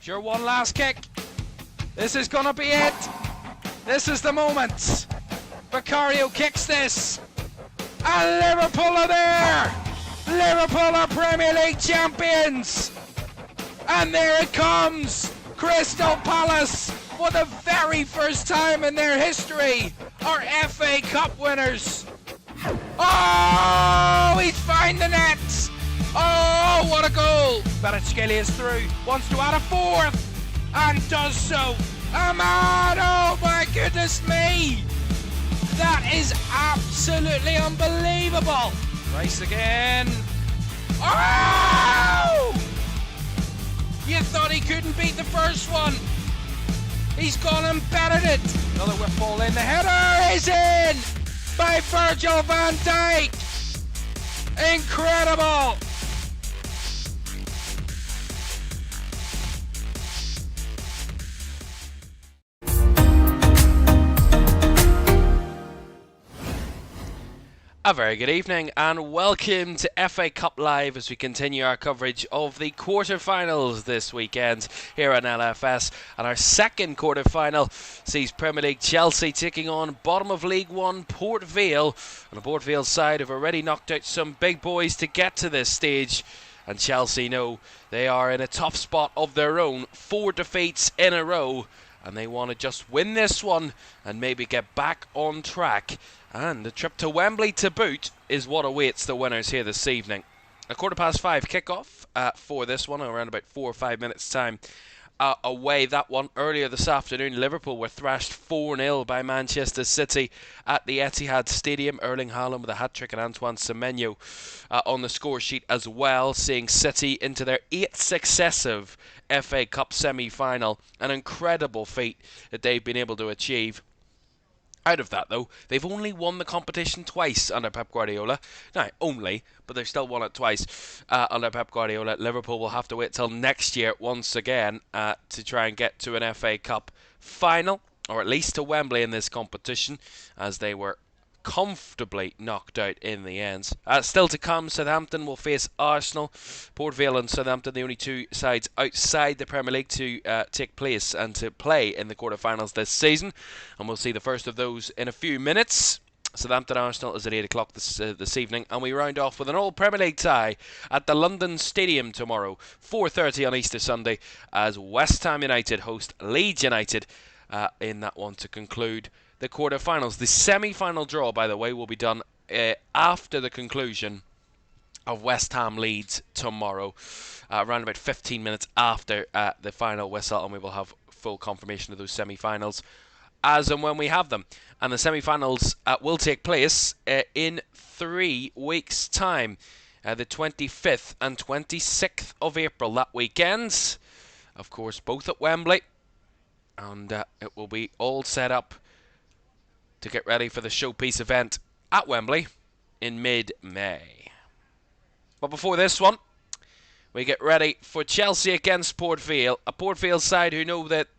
Sure, one last kick. This is gonna be it. This is the moment. Vicario kicks this. And Liverpool are there. Liverpool are Premier League champions. And there it comes. Crystal Palace, for the very first time in their history, are FA Cup winners. Oh, he's found the net. Oh, what a goal. Kvaratskhelia is through, wants to add a fourth, and does so. Ahmad, oh my goodness me. That is absolutely unbelievable. Rice again. Oh! You thought he couldn't beat the first one. He's gone and bettered it. Another whip ball in. The header is in by Virgil van Dijk. Incredible. A very good evening and welcome to FA Cup Live as we continue our coverage of the quarter-finals this weekend here on LFS. And our second quarter-final sees Premier League Chelsea taking on bottom of League One Port Vale. And the Port Vale side have already knocked out some big boys to get to this stage. And Chelsea know they are in a tough spot of their own. 4 defeats in a row. And they want to just win this one and maybe get back on track. And the trip to Wembley to boot is what awaits the winners here this evening. A 5:15 kickoff for this one, around about 4 or 5 minutes time away. That one earlier this afternoon, Liverpool were thrashed 4-0 by Manchester City at the Etihad Stadium. Erling Haaland with a hat-trick and Antoine Semenyo on the score sheet as well, seeing City into their 8th successive FA Cup semi-final. An incredible feat that they've been able to achieve. Out of that, though, they've only won the competition twice under Pep Guardiola. Now, only, but they've still won it twice under Pep Guardiola. Liverpool will have to wait till next year once again to try and get to an FA Cup final, or at least to Wembley in this competition, as they were comfortably knocked out in the end. Still to come, Southampton will face Arsenal. Port Vale and Southampton, the only two sides outside the Premier League to take place and to play in the quarterfinals this season. And we'll see the first of those in a few minutes. Southampton Arsenal is at 8 o'clock this evening. And we round off with an old Premier League tie at the London Stadium tomorrow, 4:30 on Easter Sunday, as West Ham United host Leeds United in that one to conclude the quarterfinals. The semi-final draw, by the way, will be done after the conclusion of West Ham Leeds tomorrow, around about 15 minutes after the final whistle, and we will have full confirmation of those semi-finals as and when we have them. And the semi-finals will take place in 3 weeks' time, the 25th and 26th of April, that weekend. Of course, both at Wembley, and it will be all set up to get ready for the showpiece event at Wembley in mid-May. But before this one, we get ready for Chelsea against Port Vale. A Port Vale side who know that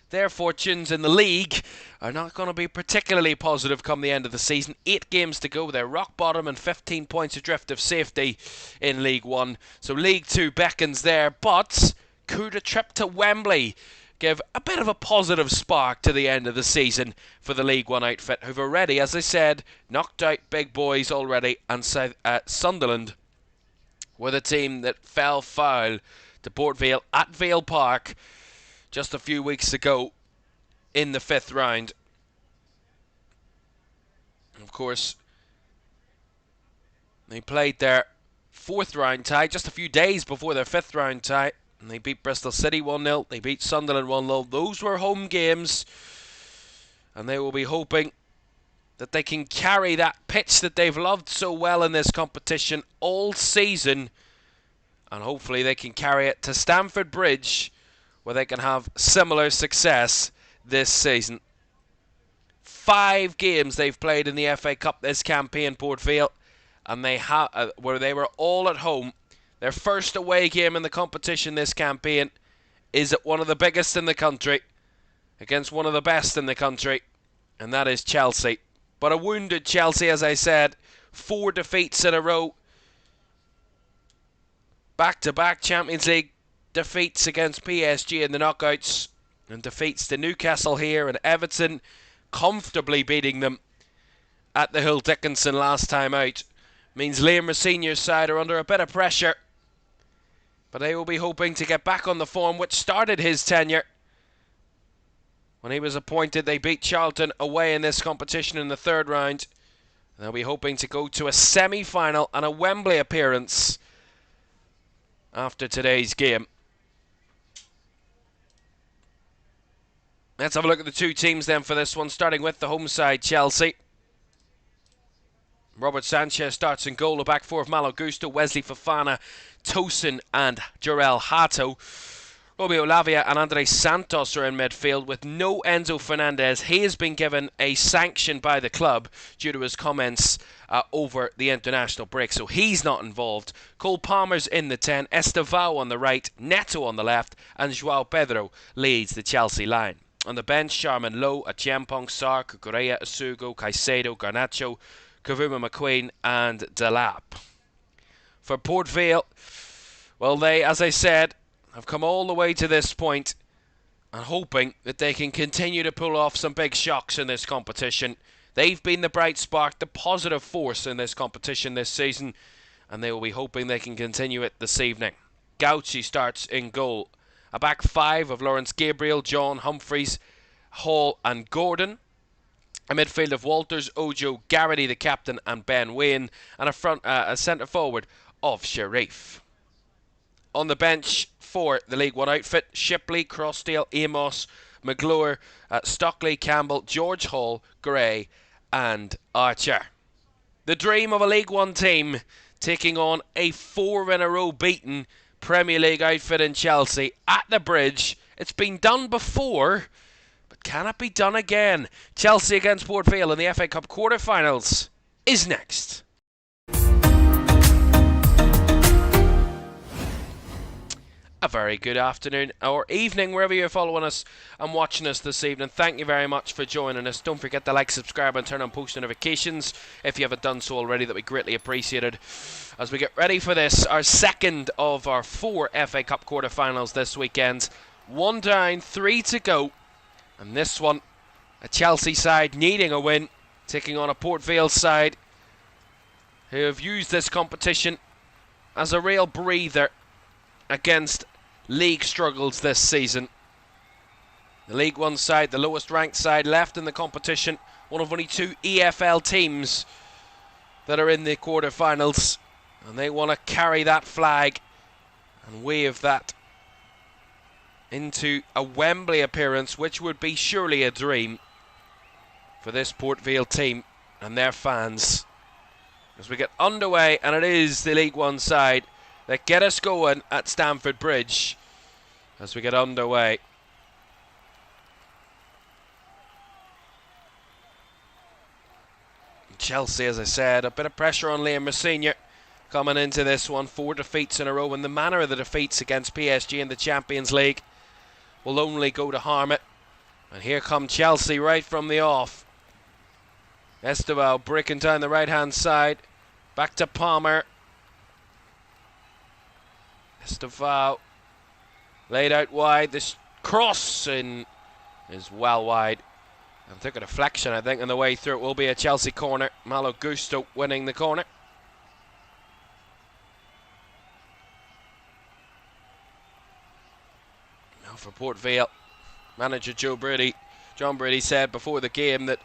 their fortunes in the league are not going to be particularly positive come the end of the season. 8 games to go. They're rock bottom and 15 points adrift of safety in League One. So League Two beckons there, but could a trip to Wembley give a bit of a positive spark to the end of the season for the League One outfit, who've already, as I said, knocked out big boys already, and Sunderland were the team that fell foul to Port Vale at Vale Park just a few weeks ago in the 5th round. Of course, they played their 4th round tie just a few days before their 5th round tie. And they beat Bristol City 1-0. They beat Sunderland 1-0. Those were home games. And they will be hoping that they can carry that pitch that they've loved so well in this competition all season. And hopefully they can carry it to Stamford Bridge, where they can have similar success this season. 5 games they've played in the FA Cup this campaign, Port Vale. And they where they were all at home. Their first away game in the competition this campaign is at one of the biggest in the country, against one of the best in the country, and that is Chelsea. But a wounded Chelsea, as I said, 4 defeats in a row. Back-to-back Champions League defeats against PSG in the knockouts and defeats to Newcastle here, and Everton comfortably beating them at the Hill Dickinson last time out, means Liam Rosenior's side are under a bit of pressure. But they will be hoping to get back on the form which started his tenure. When he was appointed, they beat Charlton away in this competition in the third round. They'll be hoping to go to a semi-final and a Wembley appearance after today's game. Let's have a look at the two teams then for this one, starting with the home side, Chelsea. Robert Sanchez starts in goal. The back four of Malo Gusto, Wesley Fofana, Tosin and Jarell Hato. Romeo Lavia and Andres Santos are in midfield with no Enzo Fernandez. He has been given a sanction by the club due to his comments over the international break, so he's not involved. Cole Palmer's in the 10, Estevao on the right, Neto on the left, and Joao Pedro leads the Chelsea line. On the bench, Sharman Lowe, Achiampong, Sarr, Cucurella, Asugo, Caicedo, Garnacho, Kavuma McQueen and Delap. For Port Vale, well, they, as I said, have come all the way to this point and hoping that they can continue to pull off some big shocks in this competition. They've been the bright spark, the positive force in this competition this season, and they will be hoping they can continue it this evening. Gauci starts in goal. A back five of Lawrence Gabriel, John Humphreys, Hall and Gordon. A midfield of Walters, Ojo, Garrity the captain and Ben Wayne, and a centre forward of Sharif. On the bench for the League One outfit, Shipley, Crossdale, Amos, McGlure, Stockley, Campbell, George Hall, Gray and Archer. The dream of a League One team taking on a 4-in-a-row beaten Premier League outfit in Chelsea at the Bridge. It's been done before, but can it be done again? Chelsea against Port Vale in the FA Cup quarter-finals is next. A very good afternoon or evening wherever you're following us and watching us this evening. Thank you very much for joining us. Don't forget to like, subscribe and turn on post notifications if you haven't done so already. That would be greatly appreciated. As we get ready for this, our second of our 4 FA Cup quarter-finals this weekend. 1 down, 3 to go. And this one, a Chelsea side needing a win, taking on a Port Vale side who have used this competition as a real breather against league struggles this season. The League One side, the lowest ranked side left in the competition, one of only 2 EFL teams that are in the quarter-finals, and they want to carry that flag and wave that into a Wembley appearance, which would be surely a dream for this Port Vale team and their fans. As we get underway, and it is the League One side that get us going at Stamford Bridge as we get underway. Chelsea, as I said, a bit of pressure on Liam Rosenior coming into this one. 4 defeats in a row, and the manner of the defeats against PSG in the Champions League will only go to harm it. And here come Chelsea right from the off. Estevao breaking down the right hand side, back to Palmer. Estevao laid out wide. This cross in is well wide and took a deflection, I think, on the way through. It will be a Chelsea corner. Malo Gusto winning the corner. Now for Port Vale, manager John Brady said before the game that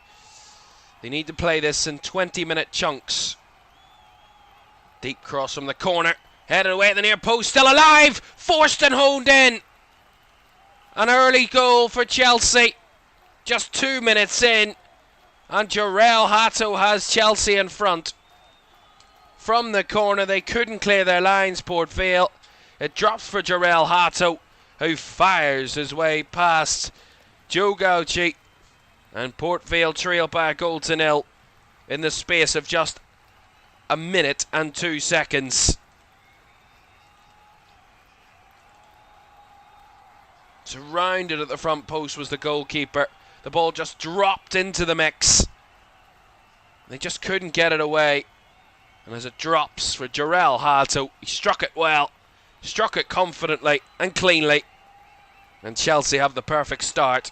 they need to play this in 20-minute chunks. Deep cross from the corner. Headed away at the near post, still alive! Forced and honed in! An early goal for Chelsea. Just 2 minutes in. And Jarell Hato has Chelsea in front. From the corner, they couldn't clear their lines, Port Vale. It drops for Jarell Hato, who fires his way past Joe Gauci. And Port Vale trail by a 0 in the space of just a minute and 2 seconds. Surrounded at the front post was the goalkeeper. The ball just dropped into the mix. They just couldn't get it away. And as it drops for Jarell Hato, he struck it well. Struck it confidently and cleanly. And Chelsea have the perfect start.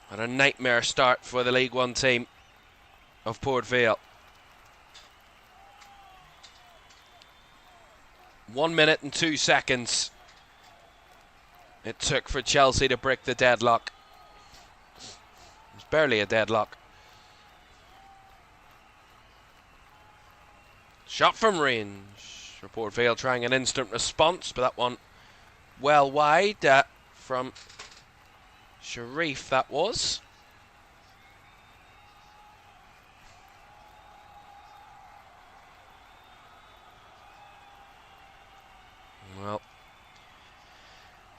And a nightmare start for the League One team of Port Vale. 1 minute and 2 seconds it took for Chelsea to break the deadlock. It was barely a deadlock. Shot from range. Port Vale trying an instant response, but that one well wide from Sharif, that was. Well,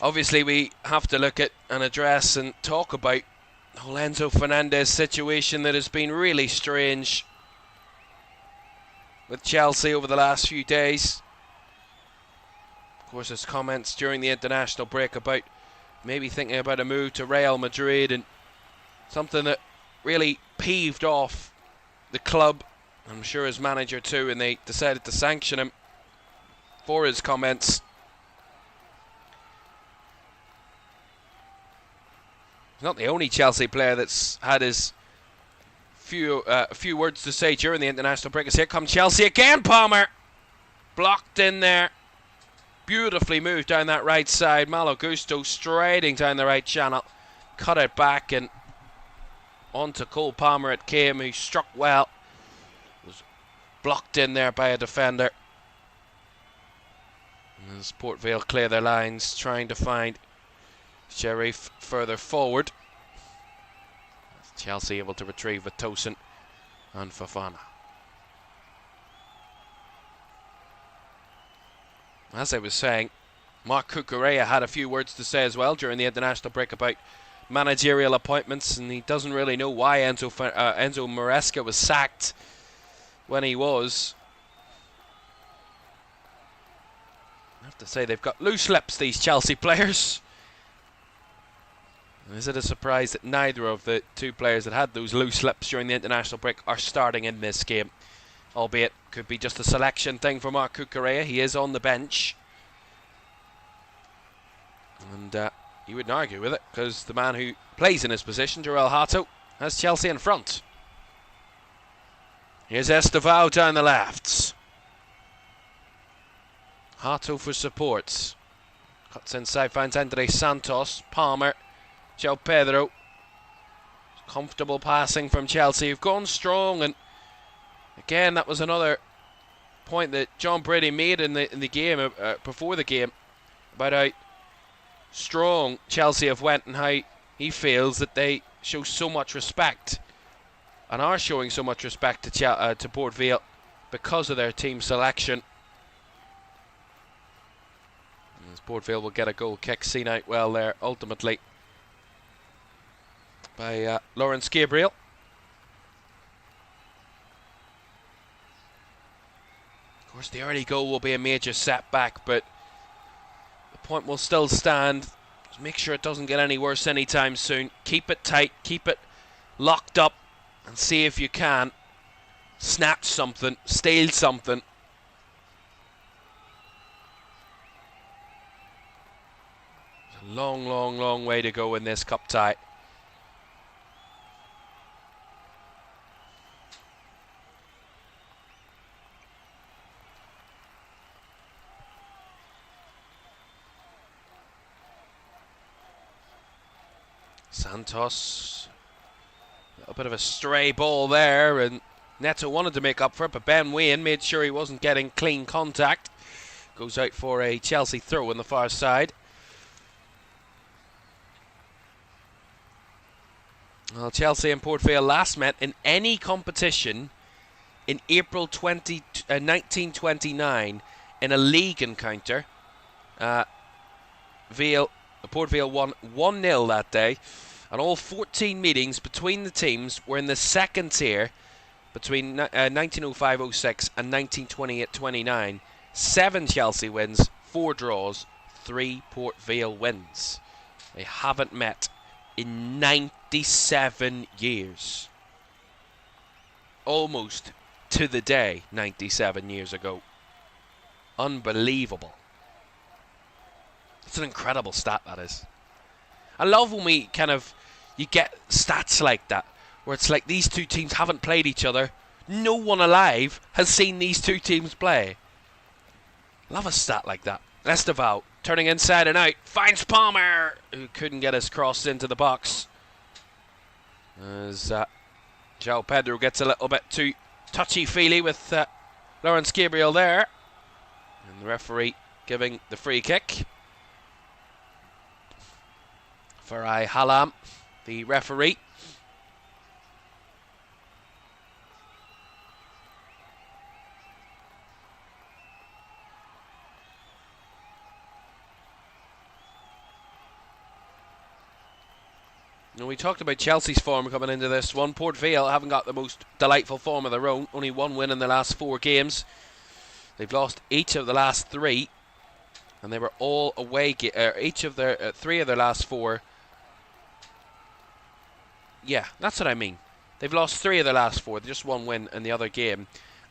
obviously we have to look at and address and talk about the whole Enzo Fernandez situation that has been really strange with Chelsea over the last few days. Of course, his comments during the international break about maybe thinking about a move to Real Madrid, and something that really peeved off the club, I'm sure his manager too, and they decided to sanction him for his comments. He's not the only Chelsea player that's had his a few words to say during the international break. As here come Chelsea again. Palmer blocked in there. Beautifully moved down that right side. Malo Gusto striding down the right channel. Cut it back and on to Cole Palmer. It came, who struck well. Was blocked in there by a defender. And as Port Vale clear their lines, trying to find Sharif further forward. Chelsea able to retrieve with Tosin and Fofana. As I was saying, Mark Cucurella had a few words to say as well during the international break about managerial appointments, and he doesn't really know why Enzo Maresca was sacked when he was. I have to say, they've got loose lips, these Chelsea players. Is it a surprise that neither of the two players that had those loose lips during the international break are starting in this game? Albeit, could be just a selection thing for Mark Cucurella. He is on the bench. And you wouldn't argue with it, because the man who plays in his position, Jarell Hato, has Chelsea in front. Here's Estevao down the left. Hato for support. Cuts inside, finds Andre Santos. Palmer. João Pedro. Comfortable passing from Chelsea, who've gone strong, and again that was another point that John Brady made in the game before the game about how strong Chelsea have went and how he feels that they show so much respect and are showing so much respect to Port Vale because of their team selection. As Port Vale will get a goal kick, seen out well there ultimately by Lawrence Gabriel. Of course, the early goal will be a major setback, but the point will still stand. Just make sure it doesn't get any worse anytime soon. Keep it tight, keep it locked up, and see if you can snatch something, steal something. There's a long, long, long way to go in this cup tie. Santos, a little bit of a stray ball there, and Neto wanted to make up for it, but Ben Wayne made sure he wasn't getting clean contact. Goes out for a Chelsea throw on the far side. Well, Chelsea and Port Vale last met in any competition in April 1929 in a league encounter. Port Vale won 1-0 that day, and all 14 meetings between the teams were in the second tier between 1905-06 and 1928-29. 7 Chelsea wins, 4 draws, 3 Port Vale wins. They haven't met in 97 years. Almost to the day 97 years ago. Unbelievable. It's an incredible stat, that is. I love when we you get stats like that, where it's like these two teams haven't played each other. No one alive has seen these two teams play. Love a stat like that. Esteval turning inside and out. Finds Palmer, who couldn't get his cross into the box. As João Pedro gets a little bit too touchy-feely with Lawrence Gabriel there. And the referee giving the free kick. Farai Halam, the referee. Now, we talked about Chelsea's form coming into this one. Port Vale haven't got the most delightful form of their own. Only one win in the last 4 games. They've lost each of the last 3, and they were all away. Each of their 3 of their last 4. Yeah, that's what I mean. They've lost 3 of their last 4. They just 1 win in the other game,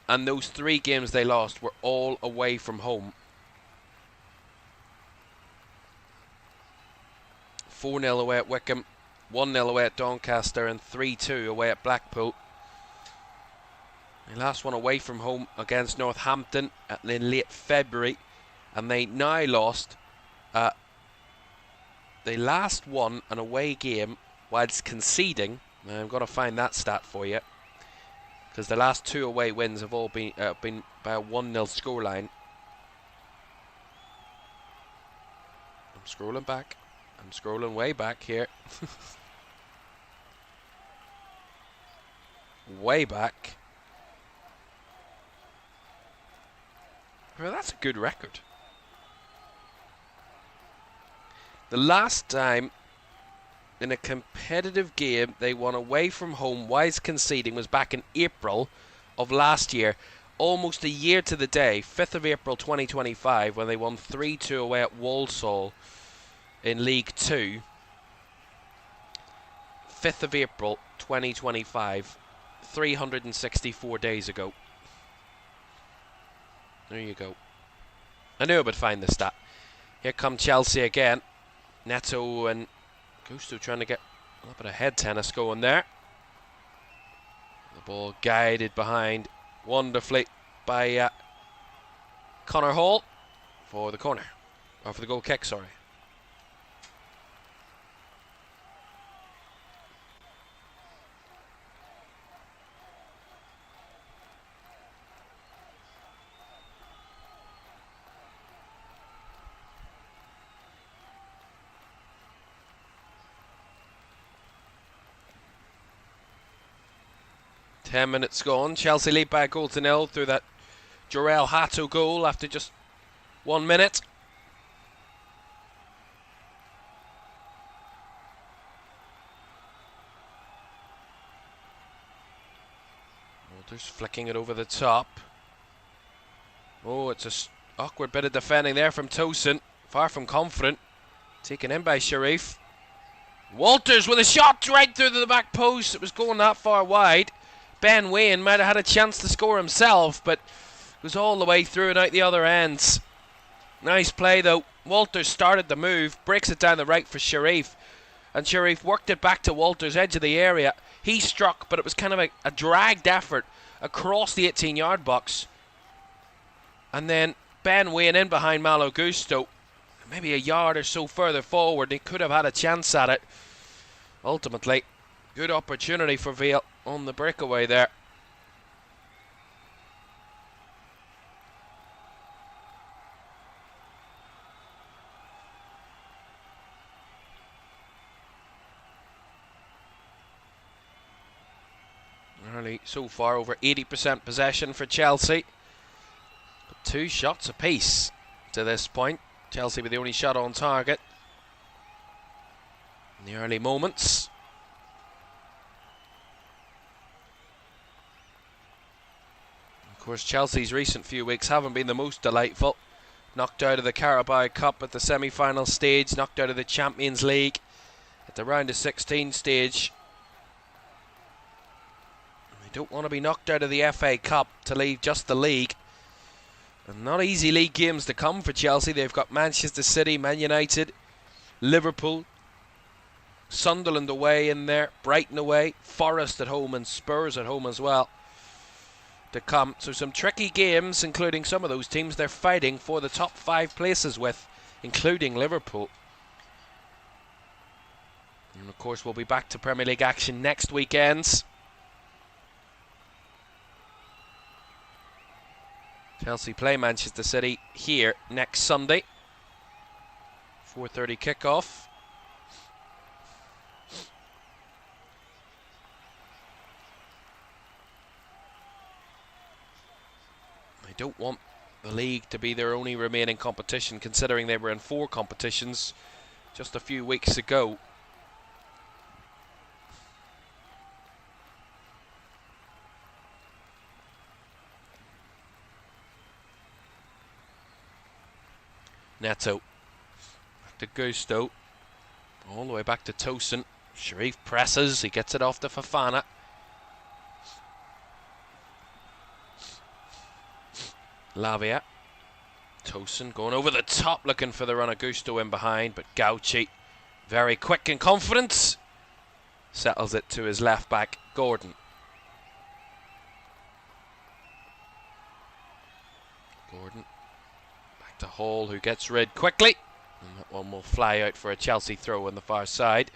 and those 3 games they lost were all away from home. 4-0 away at Wickham, 1-0 away at Doncaster, and 3-2 away at Blackpool. They last one away from home against Northampton in late February, and they now lost. They last won an away game whilst conceding. Now, I'm going to find that stat for you, because the last 2 away wins have all been by a 1-0 scoreline. I'm scrolling back. I'm scrolling way back here. Way back. Well, that's a good record. The last time in a competitive game they won away from home whilst conceding was back in April of last year. Almost a year to the day, 5th of April 2025, when they won 3-2 away at Walsall in League 2. 5th of April 2025, 364 days ago. There you go. I knew I would find the stat. Here come Chelsea again. Neto and Gusto trying to get a little bit of head tennis going there. The ball guided behind wonderfully by Connor Hall for the corner. Or for the goal kick, sorry. Minutes gone. Chelsea lead by a 0 through that Jorel Hato goal after just 1 minute. Walters flicking it over the top. Oh, it's a awkward bit of defending there from Tosin. Far from confident. Taken in by Sharif. Walters with a shot right through the back post. It was going that far wide. Ben Wayne might have had a chance to score himself, but it was all the way through and out the other ends. Nice play though. Walters started the move, breaks it down the right for Sharif, and Sharif worked it back to Walters, edge of the area. He struck, but it was kind of a dragged effort across the 18-yard box. And then Ben Wayne in behind Malo Gusto, maybe a yard or so further forward. He could have had a chance at it. Ultimately, good opportunity for Vale on the breakaway there. Early so far, over 80% possession for Chelsea. 2 shots apiece to this point. Chelsea with the only shot on target in the early moments. Of course, Chelsea's recent few weeks haven't been the most delightful. Knocked out of the Carabao Cup at the semi-final stage, knocked out of the Champions League at the round of 16 stage. They don't want to be knocked out of the FA Cup to leave just the league. And not easy league games to come for Chelsea. They've got Manchester City, Man United, Liverpool, Sunderland away in there, Brighton away, Forest at home and Spurs at home as well to come. So some tricky games, including some of those teams they're fighting for the top 5 places with, including Liverpool. And of course we'll be back to Premier League action next weekend. Chelsea play Manchester City here next Sunday. 4:30 kickoff. They don't want the league to be their only remaining competition, considering they were in 4 competitions just a few weeks ago. Neto, back to Gusto, all the way back to Tosin. Sharif presses, he gets it off to Fofana. Lavia, Tosin going over the top, looking for the run of Gusto in behind, but Gauci, very quick and confident, settles it to his left back, Gordon. Gordon. To Hall, who gets rid quickly, and that one will fly out for a Chelsea throw on the far side.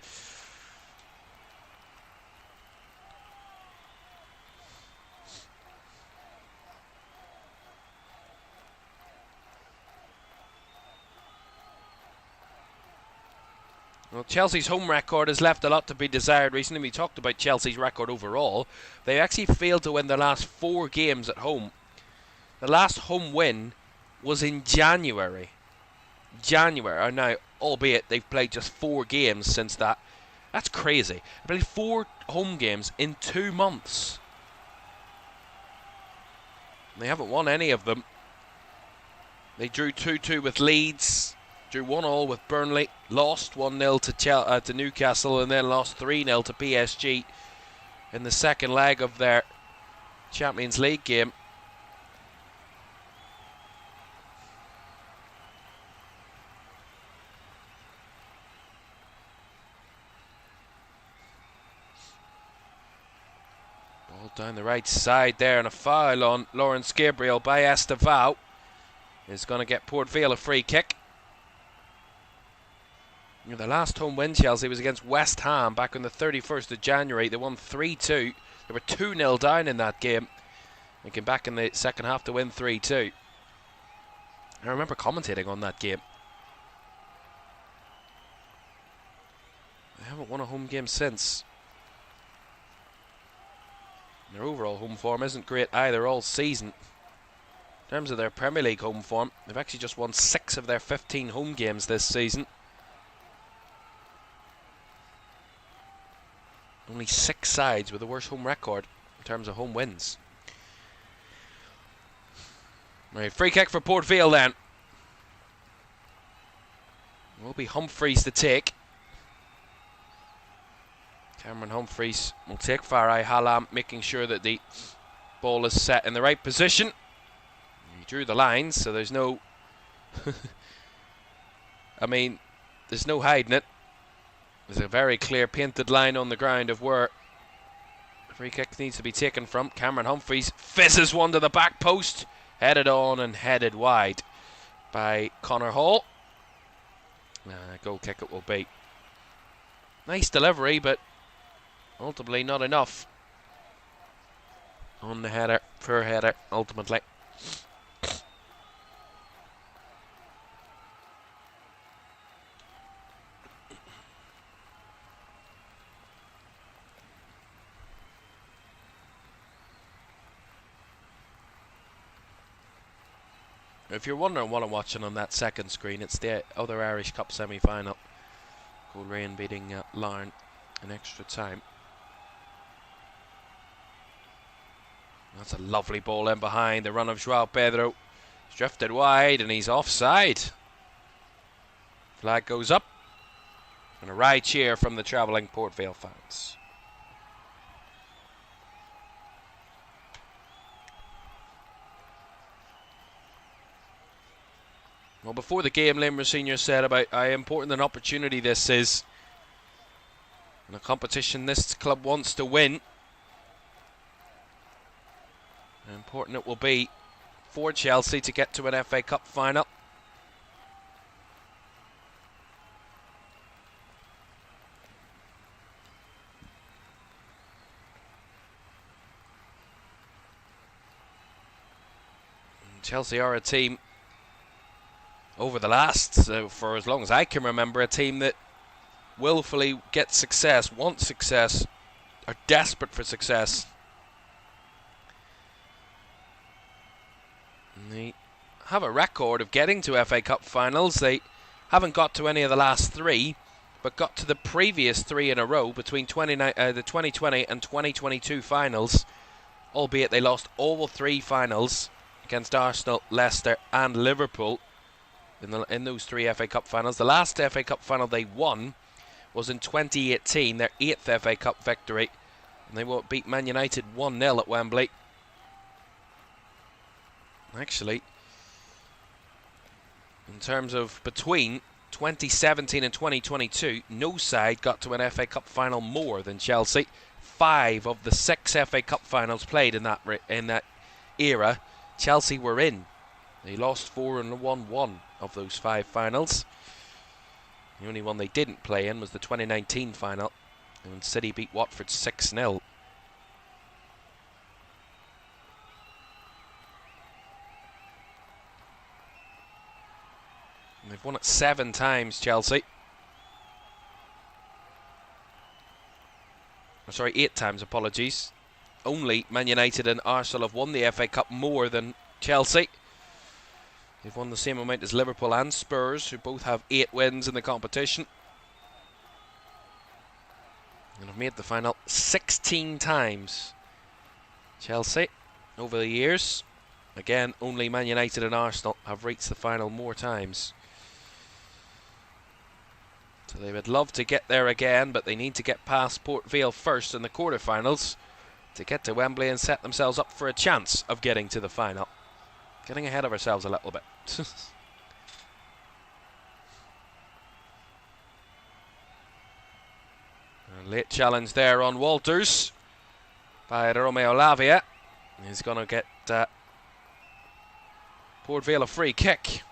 Well, Chelsea's home record has left a lot to be desired recently. We talked about Chelsea's record overall. They actually failed to win their last 4 games at home. The last home win was in January. Now, albeit they've played just 4 games since that. That's crazy. They played 4 home games in 2 months. They haven't won any of them. They drew 2-2 with Leeds, drew 1-1 with Burnley, lost 1-0 to Newcastle, and then lost 3-0 to PSG in the second leg of their Champions League game. Down the right side there, and a foul on Lawrence Gabriel by Estevao is going to get Port Vale a free kick. You know, the last home win Chelsea was against West Ham back on the 31st of January. They won 3-2. They were 2-0 down in that game. They came back in the second half to win 3-2. I remember commentating on that game. They haven't won a home game since. Their overall home form isn't great either all season. In terms of their Premier League home form, they've actually just won 6 of their 15 home games this season. Only 6 sides with the worst home record in terms of home wins. Right, free kick for Port Vale then. Will be Humphreys to take. Cameron Humphreys will take Farai Halam, making sure that the ball is set in the right position. He drew the lines, so there's no... I mean, there's no hiding it. There's a very clear painted line on the ground of where the free kick needs to be taken from. Cameron Humphreys fizzes one to the back post, headed on and headed wide by Connor Hall. Goal kick it will be. Nice delivery, but ultimately not enough on the header, poor header ultimately. If you're wondering what I'm watching on that second screen, it's the other Irish Cup semi-final. Coleraine beating Larne in extra time. That's a lovely ball in behind. The run of João Pedro. He's drifted wide and he's offside. Flag goes up. And a right cheer from the travelling Port Vale fans. Well, before the game, Limerick Senior said about how important an opportunity this is. In a competition this club wants to win. How important it will be for Chelsea to get to an FA Cup final. And Chelsea are a team, over the last, for as long as I can remember, a team that willfully gets success, wants success, are desperate for success. And they have a record of getting to FA Cup finals. They haven't got to any of the last three, but got to the previous three in a row between the 2020 and 2022 finals, albeit they lost all three finals against Arsenal, Leicester and Liverpool in those three FA Cup finals. The last FA Cup final they won was in 2018, their 8th FA Cup victory, and they beat Man United 1-0 at Wembley. Actually, in terms of between 2017 and 2022, no side got to an FA Cup final more than Chelsea. 5 of the 6 FA Cup finals played in that era, Chelsea were in. They lost 4 and won 1 of those 5 finals. The only one they didn't play in was the 2019 final, when City beat Watford 6-0. And they've won it 7 times, Chelsea. Oh, sorry, 8 times, apologies. Only Man United and Arsenal have won the FA Cup more than Chelsea. They've won the same amount as Liverpool and Spurs, who both have 8 wins in the competition. And have made the final 16 times. Chelsea, over the years. Again, only Man United and Arsenal have reached the final more times. So they would love to get there again, but they need to get past Port Vale first in the quarterfinals to get to Wembley and set themselves up for a chance of getting to the final. Getting ahead of ourselves a little bit. A late challenge there on Walters by Romeo Lavia. He's going to get Port Vale a free kick.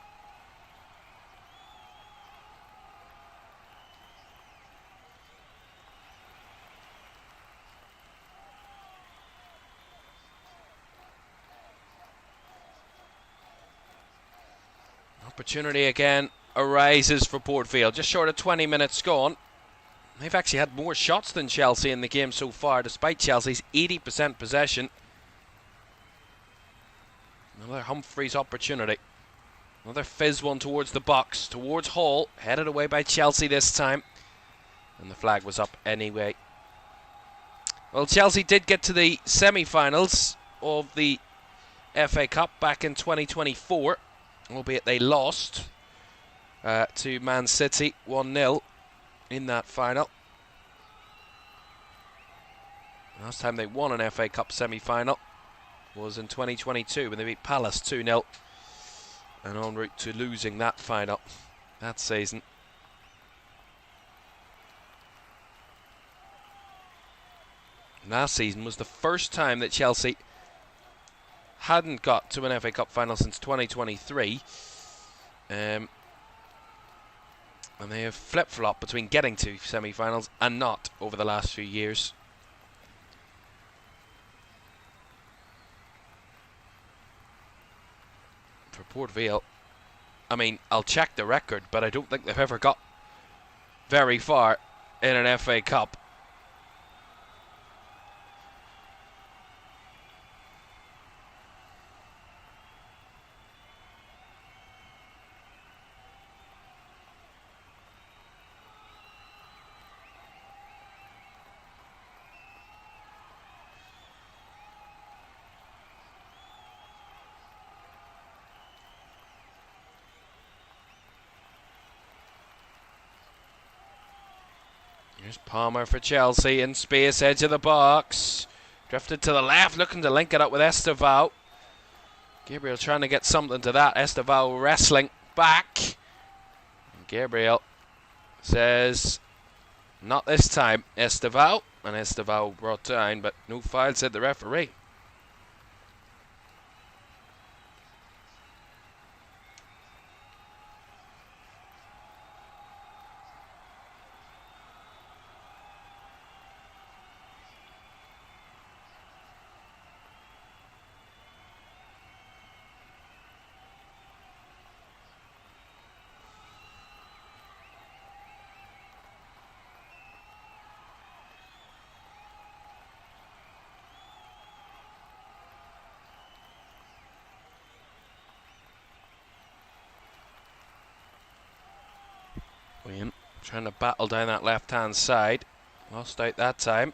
Opportunity again arises for Port Vale. Just short of 20 minutes gone. They've actually had more shots than Chelsea in the game so far, despite Chelsea's 80% possession. Another Humphreys opportunity. Another fizz one towards the box, towards Hall. Headed away by Chelsea this time. And the flag was up anyway. Well, Chelsea did get to the semi-finals of the FA Cup back in 2024. Albeit they lost to Man City 1-0 in that final. Last time they won an FA Cup semi-final was in 2022 when they beat Palace 2-0. And en route to losing that final that season. Last season was the first time that Chelsea hadn't got to an FA Cup final since 2023. And they have flip-flopped between getting to semi-finals and not over the last few years. For Port Vale, I mean, I'll check the record, but I don't think they've ever got very far in an FA Cup. Here's Palmer for Chelsea in space, edge of the box. Drifted to the left, looking to link it up with Esteval. Gabriel trying to get something to that. Esteval wrestling, back. And Gabriel says, not this time, Esteval. And Esteval brought down, but no foul, said the referee. William trying to battle down that left-hand side. Lost out that time.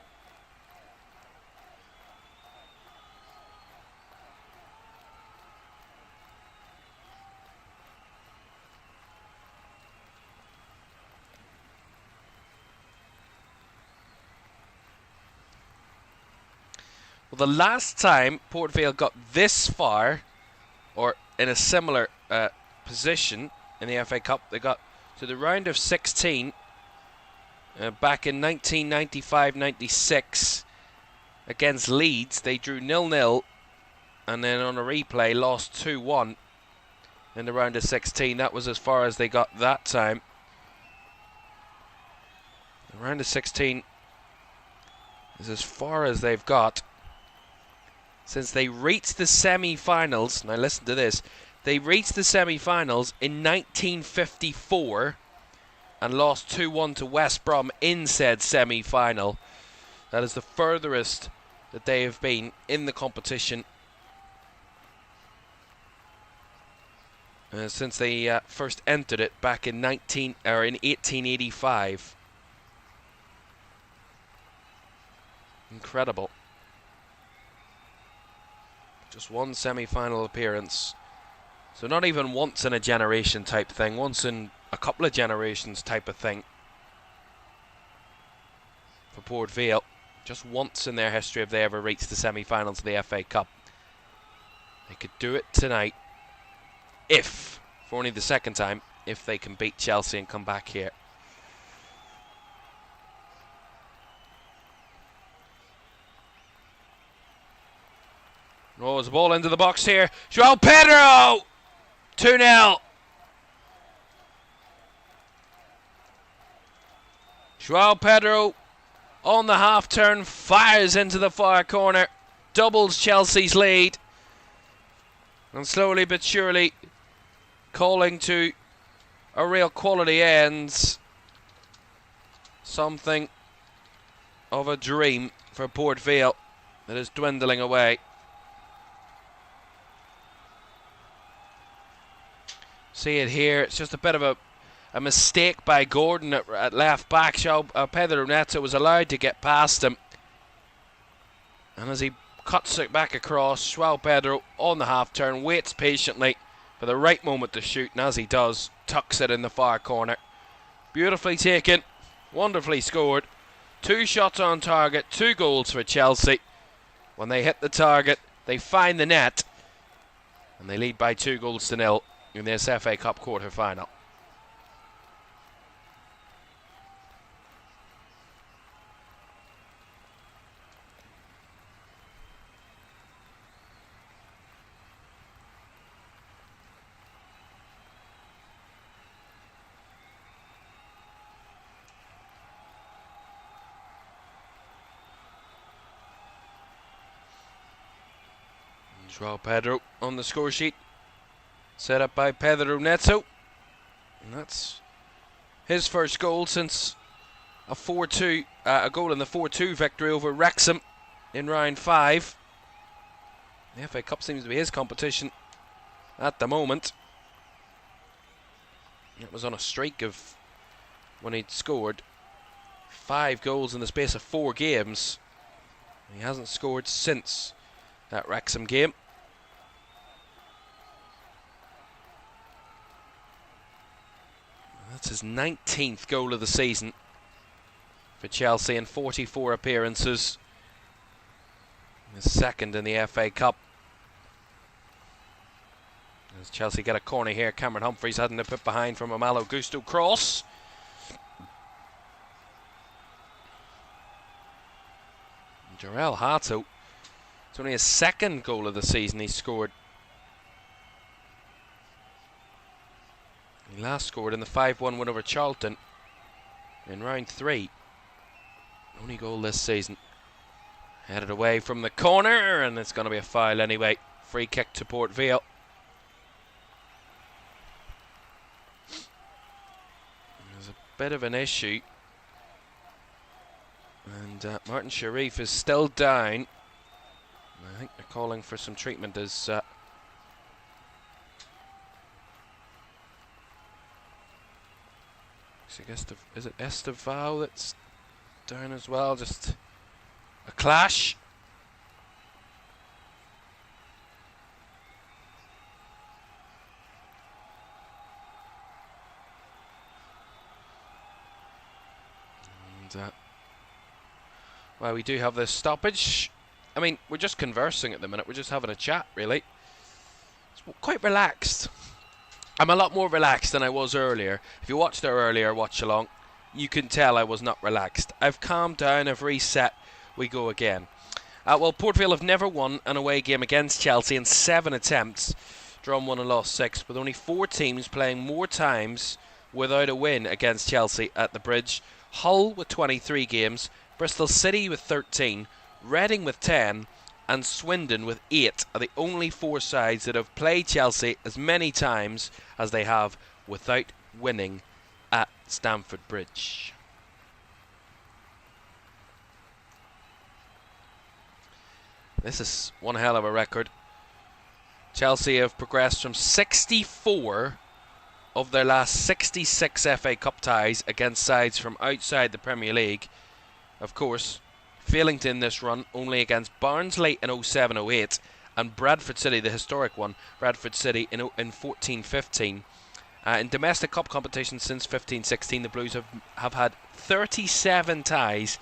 Well, the last time Port Vale got this far, or in a similar position in the FA Cup, they got to the round of 16 back in 1995-96 against Leeds. They drew 0-0 and then on a replay lost 2-1 in the round of 16. That was as far as they got that time. The round of 16 is as far as they've got since they reached the semi-finals. Now listen to this. They reached the semi-finals in 1954 and lost 2-1 to West Brom in said semi-final. That is the furthest that they have been in the competition since they first entered it back in 1885. Incredible. Just one semi-final appearance. So not even once in a generation type thing, once in a couple of generations type of thing for Port Vale. Just once in their history have they ever reached the semi-finals of the FA Cup. They could do it tonight if, for only the second time, if they can beat Chelsea and come back here. Rolls the ball into the box here. João Pedro! 2-0. João Pedro on the half turn, fires into the far corner, doubles Chelsea's lead, and slowly but surely calling to a real quality ends. Something of a dream for Port Vale that is dwindling away. See it here, it's just a bit of a mistake by Gordon at left back. Pedro Neto was allowed to get past him. And as he cuts it back across, João Pedro on the half turn, waits patiently for the right moment to shoot, and as he does, tucks it in the far corner. Beautifully taken, wonderfully scored. 2 shots on target, 2 goals for Chelsea. When they hit the target, they find the net, and they lead by 2-0 in this FA Cup quarter-final. João Pedro on the score sheet, set up by Pedro Neto, and that's his first goal since a 4-2, a goal in the 4-2 victory over Wrexham in round 5. The FA Cup seems to be his competition at the moment. It was on a streak of when he'd scored 5 goals in the space of 4 games. He hasn't scored since that Wrexham game. That's his 19th goal of the season for Chelsea in 44 appearances. His second in the FA Cup. As Chelsea get a corner here, Caoimhan Humphreys having to put behind from a Malo Gusto cross. Jarell Hato, it's only his second goal of the season he scored. He last scored in the 5-1 win over Charlton in round 3. Only goal this season. Headed away from the corner, and it's going to be a foul anyway. Free kick to Port Vale. There's a bit of an issue. And Martin Sharif is still down. I think they're calling for some treatment as... is it Estevao that's down as well? Just a clash. And well, we do have this stoppage. I mean, we're just conversing at the minute. We're just having a chat, really. It's quite relaxed. I'm a lot more relaxed than I was earlier. If you watched our earlier watch-along, you can tell I was not relaxed. I've calmed down, I've reset, we go again. Well, Port Vale have never won an away game against Chelsea in 7 attempts, drawn 1 and lost 6, with only 4 teams playing more times without a win against Chelsea at the Bridge. Hull with 23 games, Bristol City with 13, Reading with 10, and Swindon with 8 are the only 4 sides that have played Chelsea as many times as they have without winning at Stamford Bridge. This is one hell of a record. Chelsea have progressed from 64 of their last 66 FA Cup ties against sides from outside the Premier League. Of course, failing to end this run only against Barnsley in 07-08 and Bradford City, the historic one, Bradford City in 14-15. In domestic cup competitions since 15-16, the Blues have had 37 ties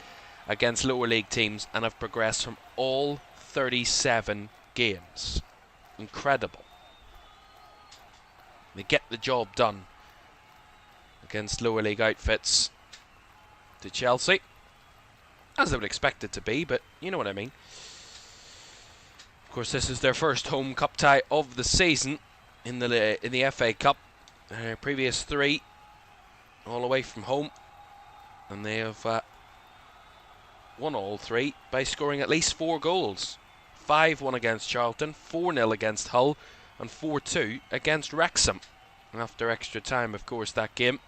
against lower league teams and have progressed from all 37 games. Incredible. They get the job done against lower league outfits to Chelsea, as they would expect it to be, but you know what I mean. Of course, this is their first home cup tie of the season in the FA Cup. Previous 3 all away from home, and they have won all 3 by scoring at least 4 goals. 5-1 against Charlton, 4-0 against Hull, and 4-2 against Wrexham. After extra time, of course, that game.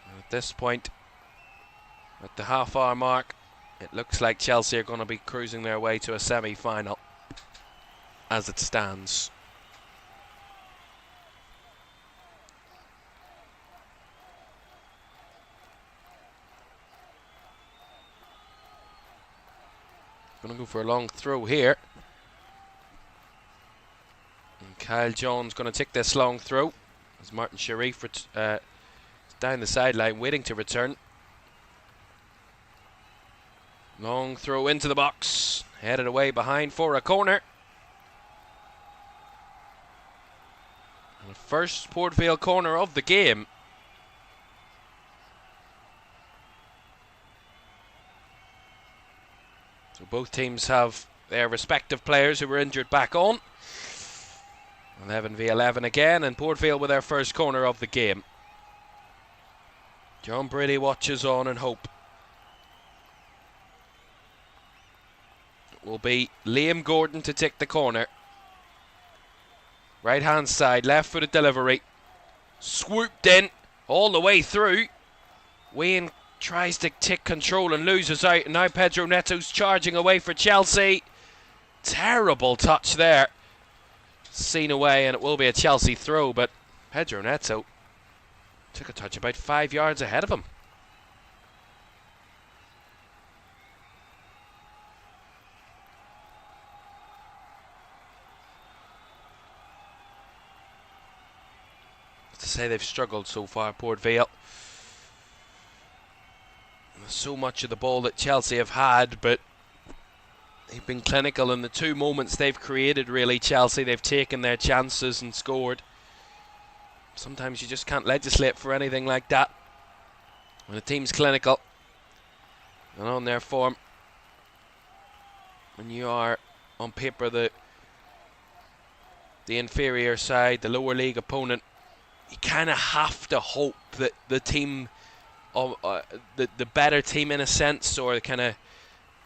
And at this point, at the half-hour mark, it looks like Chelsea are going to be cruising their way to a semi-final as it stands. Going to go for a long throw here. And Kyle Jones going to take this long throw as Martin Sharif down the sideline waiting to return. Long throw into the box, headed away behind for a corner. And the first Port Vale corner of the game. So both teams have their respective players who were injured back on. 11v11 again, and Port Vale with their first corner of the game. John Brady watches on and hope. Will be Liam Gordon to take the corner. Right hand side, left footed delivery. Swooped in all the way through. Wayne tries to take control and loses out, and now Pedro Neto's charging away for Chelsea. Terrible touch there. Seen away, and it will be a Chelsea throw, but Pedro Neto took a touch about 5 yards ahead of him. To say they've struggled so far, Port Vale. So much of the ball that Chelsea have had, but They've been clinical in the two moments they've created, really, Chelsea. They've taken their chances and scored. Sometimes you just can't legislate for anything like that when a team's clinical and on their form. When you are, on paper, the inferior side, the lower league opponent, you kind of have to hope that the team, the better team in a sense, or kind of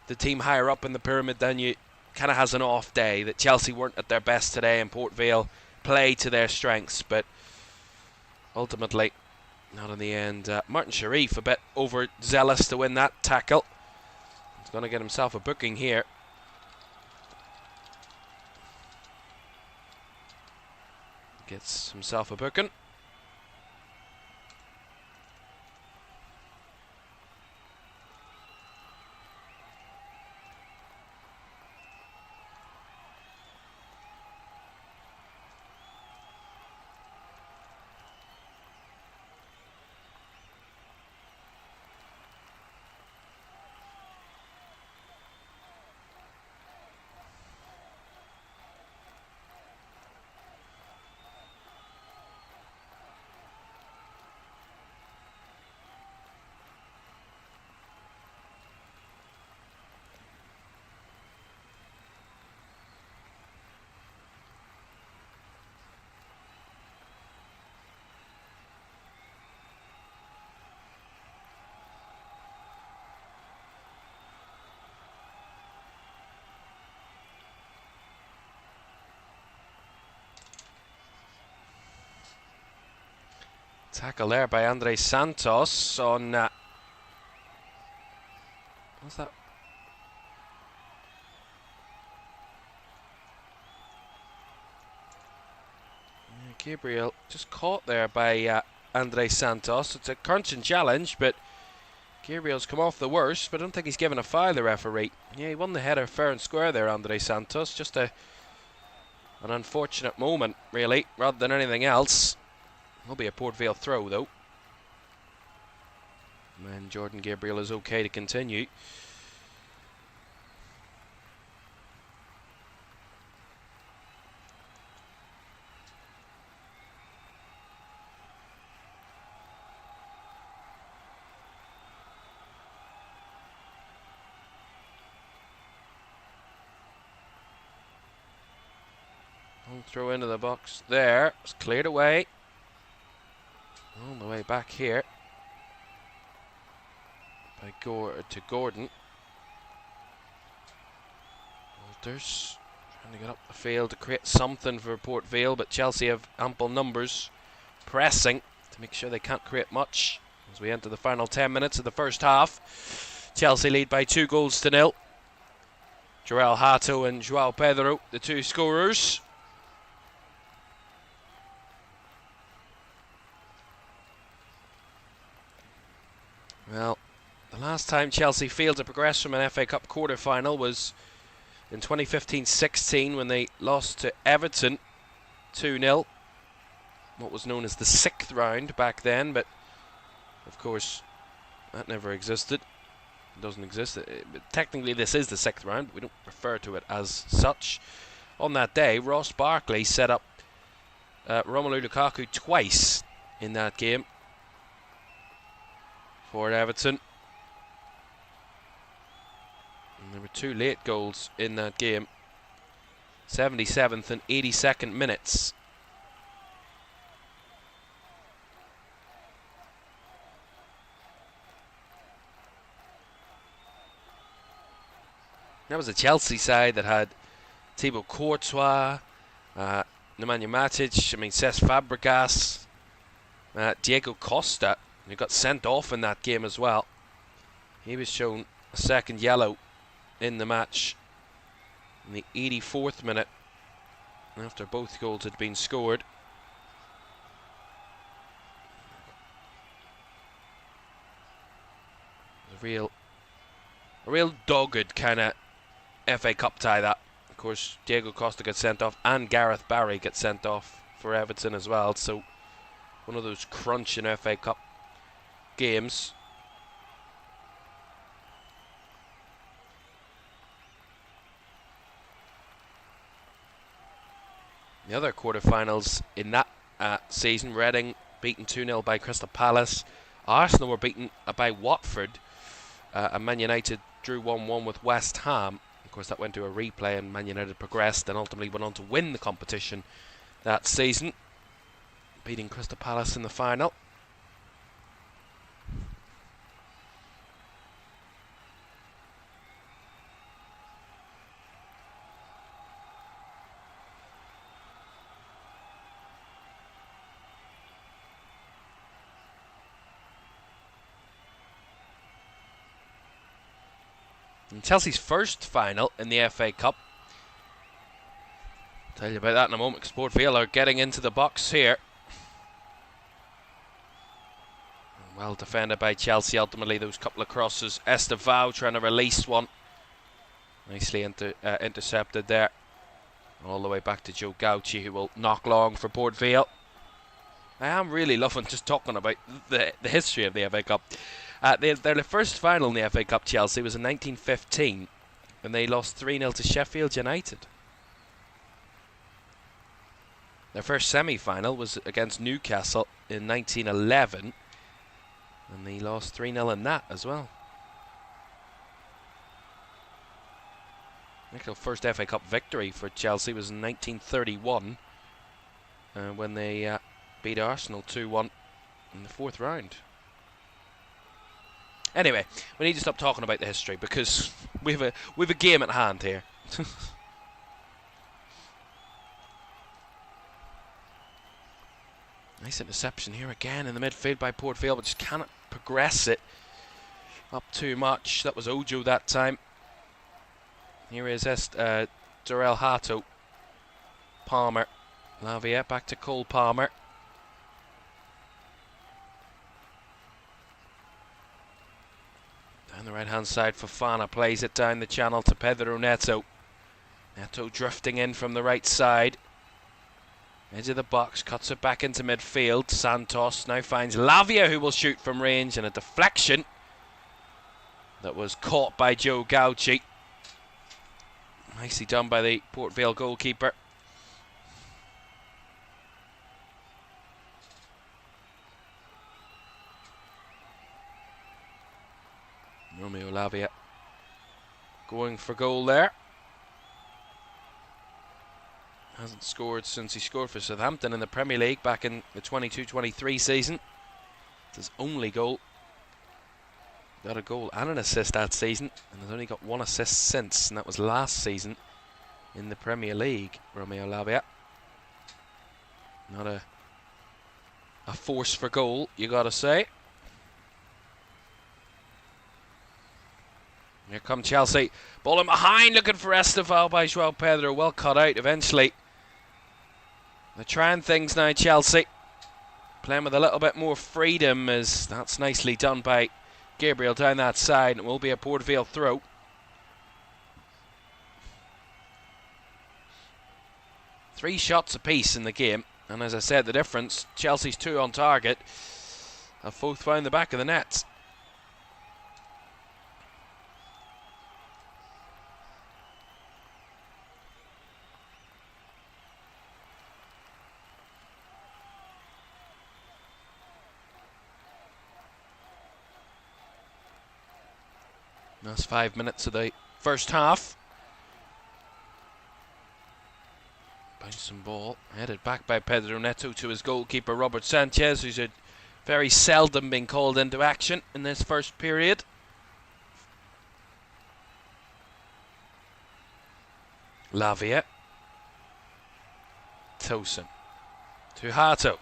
the team higher up in the pyramid than you, kind of has an off day. That Chelsea weren't at their best today and Port Vale played to their strengths, but ultimately not in the end. Martin Sharif a bit overzealous to win that tackle. He's going to get himself a booking here. Gets himself a booking. Tackle there by Andre Santos on... what's that? Yeah, Gabriel just caught there by Andre Santos. It's a crunching challenge, but Gabriel's come off the worst, but I don't think he's given a foul, the referee. Yeah, he won the header fair and square there, Andre Santos. Just an unfortunate moment, really, rather than anything else. Will be a Port Vale throw, though. And Jordan Gabriel is okay to continue. Long throw into the box there. It's cleared away. All the way back here by to Gordon. Walters trying to get up the field to create something for Port Vale, but Chelsea have ample numbers pressing to make sure they can't create much as we enter the final 10 minutes of the first half. Chelsea lead by 2-0. Joel Hato and Joao Pedro, the two scorers. Well, the last time Chelsea failed to progress from an FA Cup quarter-final was in 2015-16 when they lost to Everton 2-0. What was known as the 6th round back then, but of course that never existed. It doesn't exist. Technically this is the 6th round, but we don't refer to it as such. On that day, Ross Barkley set up Romelu Lukaku twice in that game for Everton. And there were two late goals in that game. 77th and 82nd minutes. That was a Chelsea side that had Thibaut Courtois, Nemanja Matic, Cesc Fabregas, Diego Costa, who got sent off in that game as well. He was shown a second yellow in the match in the 84th minute after both goals had been scored. A real dogged kind of FA Cup tie, that. Of course, Diego Costa gets sent off and Gareth Barry gets sent off for Everton as well, so one of those crunching FA Cup games. The other quarter-finals in that season, Reading beaten 2-0 by Crystal Palace. Arsenal were beaten by Watford. And Man United drew 1-1 with West Ham. Of course, that went to a replay and Man United progressed and ultimately went on to win the competition that season, beating Crystal Palace in the final. And Chelsea's first final in the FA Cup. I'll tell you about that in a moment, because Port Vale are getting into the box here. Well defended by Chelsea. Ultimately, those couple of crosses. Estevao trying to release one. Nicely intercepted there. All the way back to Joe Gauci, who will knock long for Port Vale. I am really loving just talking about the history of the FA Cup. Their first final in the FA Cup, Chelsea, was in 1915, when they lost 3-0 to Sheffield United. Their first semi-final was against Newcastle in 1911, and they lost 3-0 in that as well. I think the first FA Cup victory for Chelsea was in 1931, when they beat Arsenal 2-1 in the fourth round. Anyway, we need to stop talking about the history, because we've a game at hand here. Nice interception here again in the midfield by Port Vale, but just cannot progress it up too much. That was Ojo that time. Here is Durrell Hato. Palmer. Lavia back to Cole Palmer. Down the right hand side, Fofana plays it down the channel to Pedro Neto. Neto drifting in from the right side. Edge of the box, cuts it back into midfield. Santos now finds Lavia, who will shoot from range, and a deflection that was caught by Joe Gauci. Nicely done by the Port Vale goalkeeper. Romeo Lavia going for goal there. Hasn't scored since he scored for Southampton in the Premier League back in the 22-23 season. It's his only goal. Got a goal and an assist that season, and has only got one assist since, and that was last season in the Premier League. Romeo Lavia. Not a force for goal, you gotta say. Here come Chelsea. Ball in behind, looking for Estevao by João Pedro. Well cut out eventually. They're trying things now, Chelsea. Playing with a little bit more freedom, as that's nicely done by Gabriel down that side. It will be a Port Vale throw. Three shots apiece in the game. And as I said, the difference, Chelsea's 2 on target, have both found the back of the net. That's 5 minutes of the first half. Bouncing ball, headed back by Pedro Neto to his goalkeeper Robert Sanchez, who's had very seldom been called into action in this first period. Lavia. Tosin. To Hato.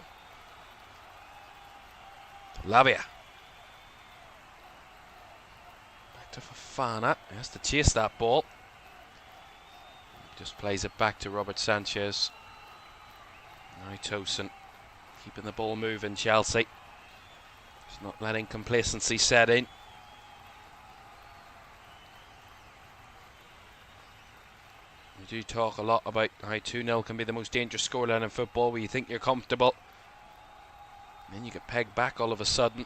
Lavia. To Fofana, he has to chase that ball. Just plays it back to Robert Sanchez. Now Tosin keeping the ball moving, Chelsea. Just not letting complacency set in. We do talk a lot about how 2-0 can be the most dangerous scoreline in football, where you think you're comfortable, and then you get pegged back all of a sudden.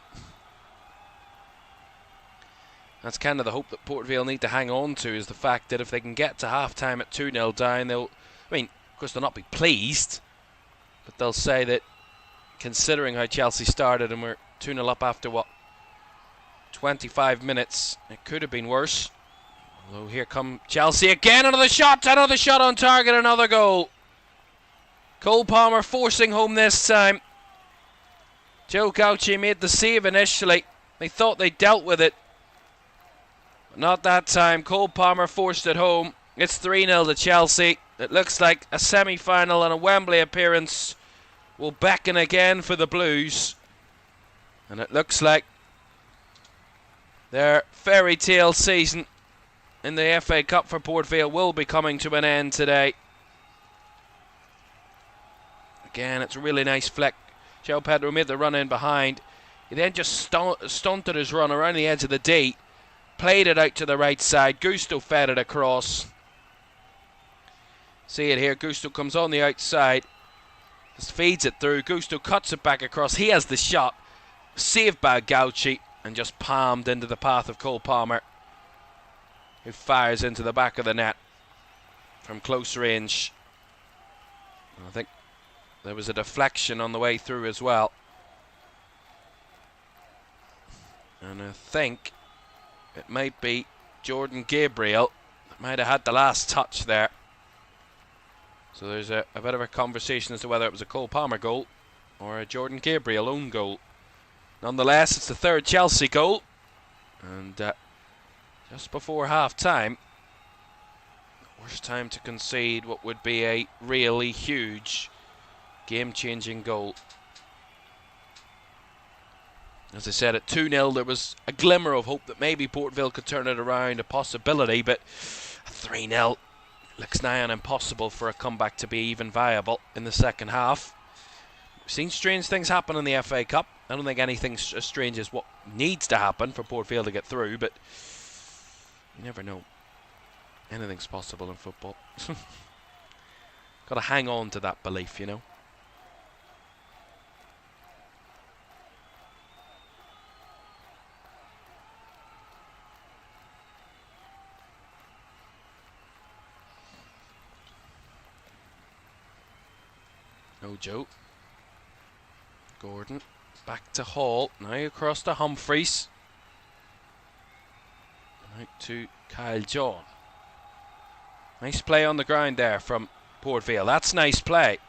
That's kind of the hope that Port Vale need to hang on to, is the fact that if they can get to half-time at 2-0 down, they'll... I mean, Of course, they'll not be pleased, but they'll say that considering how Chelsea started and we're 2-0 up after, 25 minutes, it could have been worse. Although here come Chelsea again, another shot on target, another goal. Cole Palmer forcing home this time. Joe Gauci made the save initially. They thought they dealt with it. But not that time. Cole Palmer forced it home. It's 3-0 to Chelsea. It looks like a semi-final and a Wembley appearance will beckon again for the Blues. And it looks like their fairy tale season in the FA Cup for Port Vale will be coming to an end today. Again, it's a really nice flick. Joe Pedro made the run in behind. He then just stunted his run around the edge of the D. Played it out to the right side. Gusto fed it across. See it here. Gusto comes on the outside. Just feeds it through. Gusto cuts it back across. He has the shot. Saved by Gauci and just palmed into the path of Cole Palmer, who fires into the back of the net from close range. I think there was a deflection on the way through as well. And I think it might be Jordan Gabriel that might have had the last touch there. So there's a bit of a conversation as to whether it was a Cole Palmer goal or a Jordan Gabriel own goal. Nonetheless, it's the third Chelsea goal. And just before half-time, worst time to concede what would be a really huge game-changing goal. As I said, at 2-0 there was a glimmer of hope that maybe Port Vale could turn it around, a possibility, but 3-0 looks nigh on impossible for a comeback to be even viable in the second half. We've seen strange things happen in the FA Cup. I don't think anything as strange as what needs to happen for Port Vale to get through, but you never know. Anything's possible in football. Got to hang on to that belief, you know. Ojo. Gordon. Back to Hall. Now across to Humphreys. Out to Kyle John. Nice play on the ground there from Port Vale. That's nice play.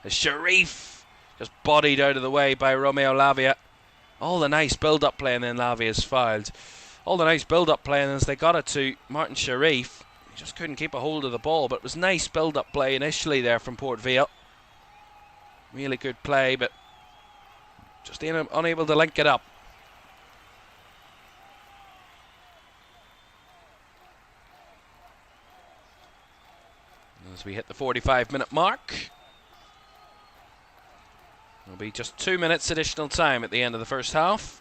As Sharif just bodied out of the way by Romeo Lavia. All the nice build-up play, and then Lavia's fouled. All the nice build-up play, and as they got it to Martin Sharif, he just couldn't keep a hold of the ball. But it was nice build-up play initially there from Port Vale. Really good play, but just unable to link it up. As we hit the 45-minute mark, there'll be just 2 minutes additional time at the end of the first half.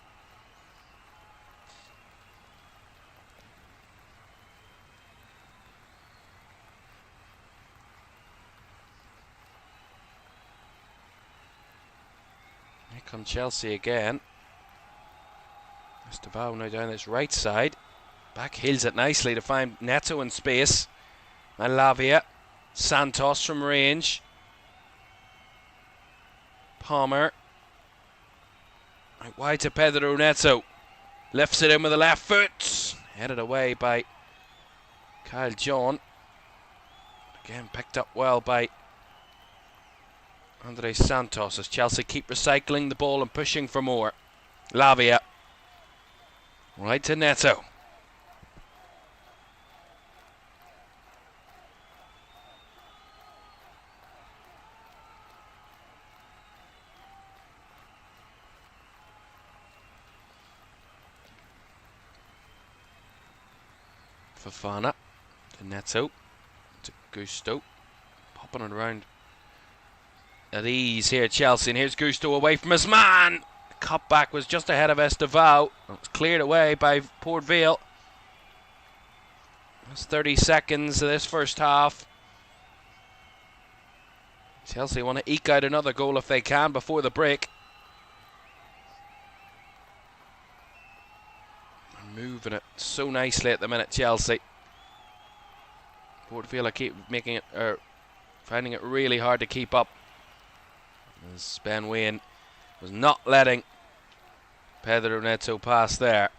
Here come Chelsea again. Estevao now down this right side. Back heels it nicely to find Neto in space. And Lavia. Santos from range. Palmer. Out wide to Pedro Neto. Lifts it in with the left foot. Headed away by Kyle John. Again picked up well by Andres Santos as Chelsea keep recycling the ball and pushing for more. Lavia. Right to Neto. Fofana to Neto to Gusto, popping it around at ease here, Chelsea, and here's Gusto away from his man. The cutback was just ahead of Estevao. It was cleared away by Port Vale. That's 30 seconds of this first half. Chelsea want to eke out another goal if they can before the break. Moving it so nicely at the minute, Chelsea. Port Vale keep making it, finding it really hard to keep up, as Ben Wayne was not letting Pedro Neto pass there.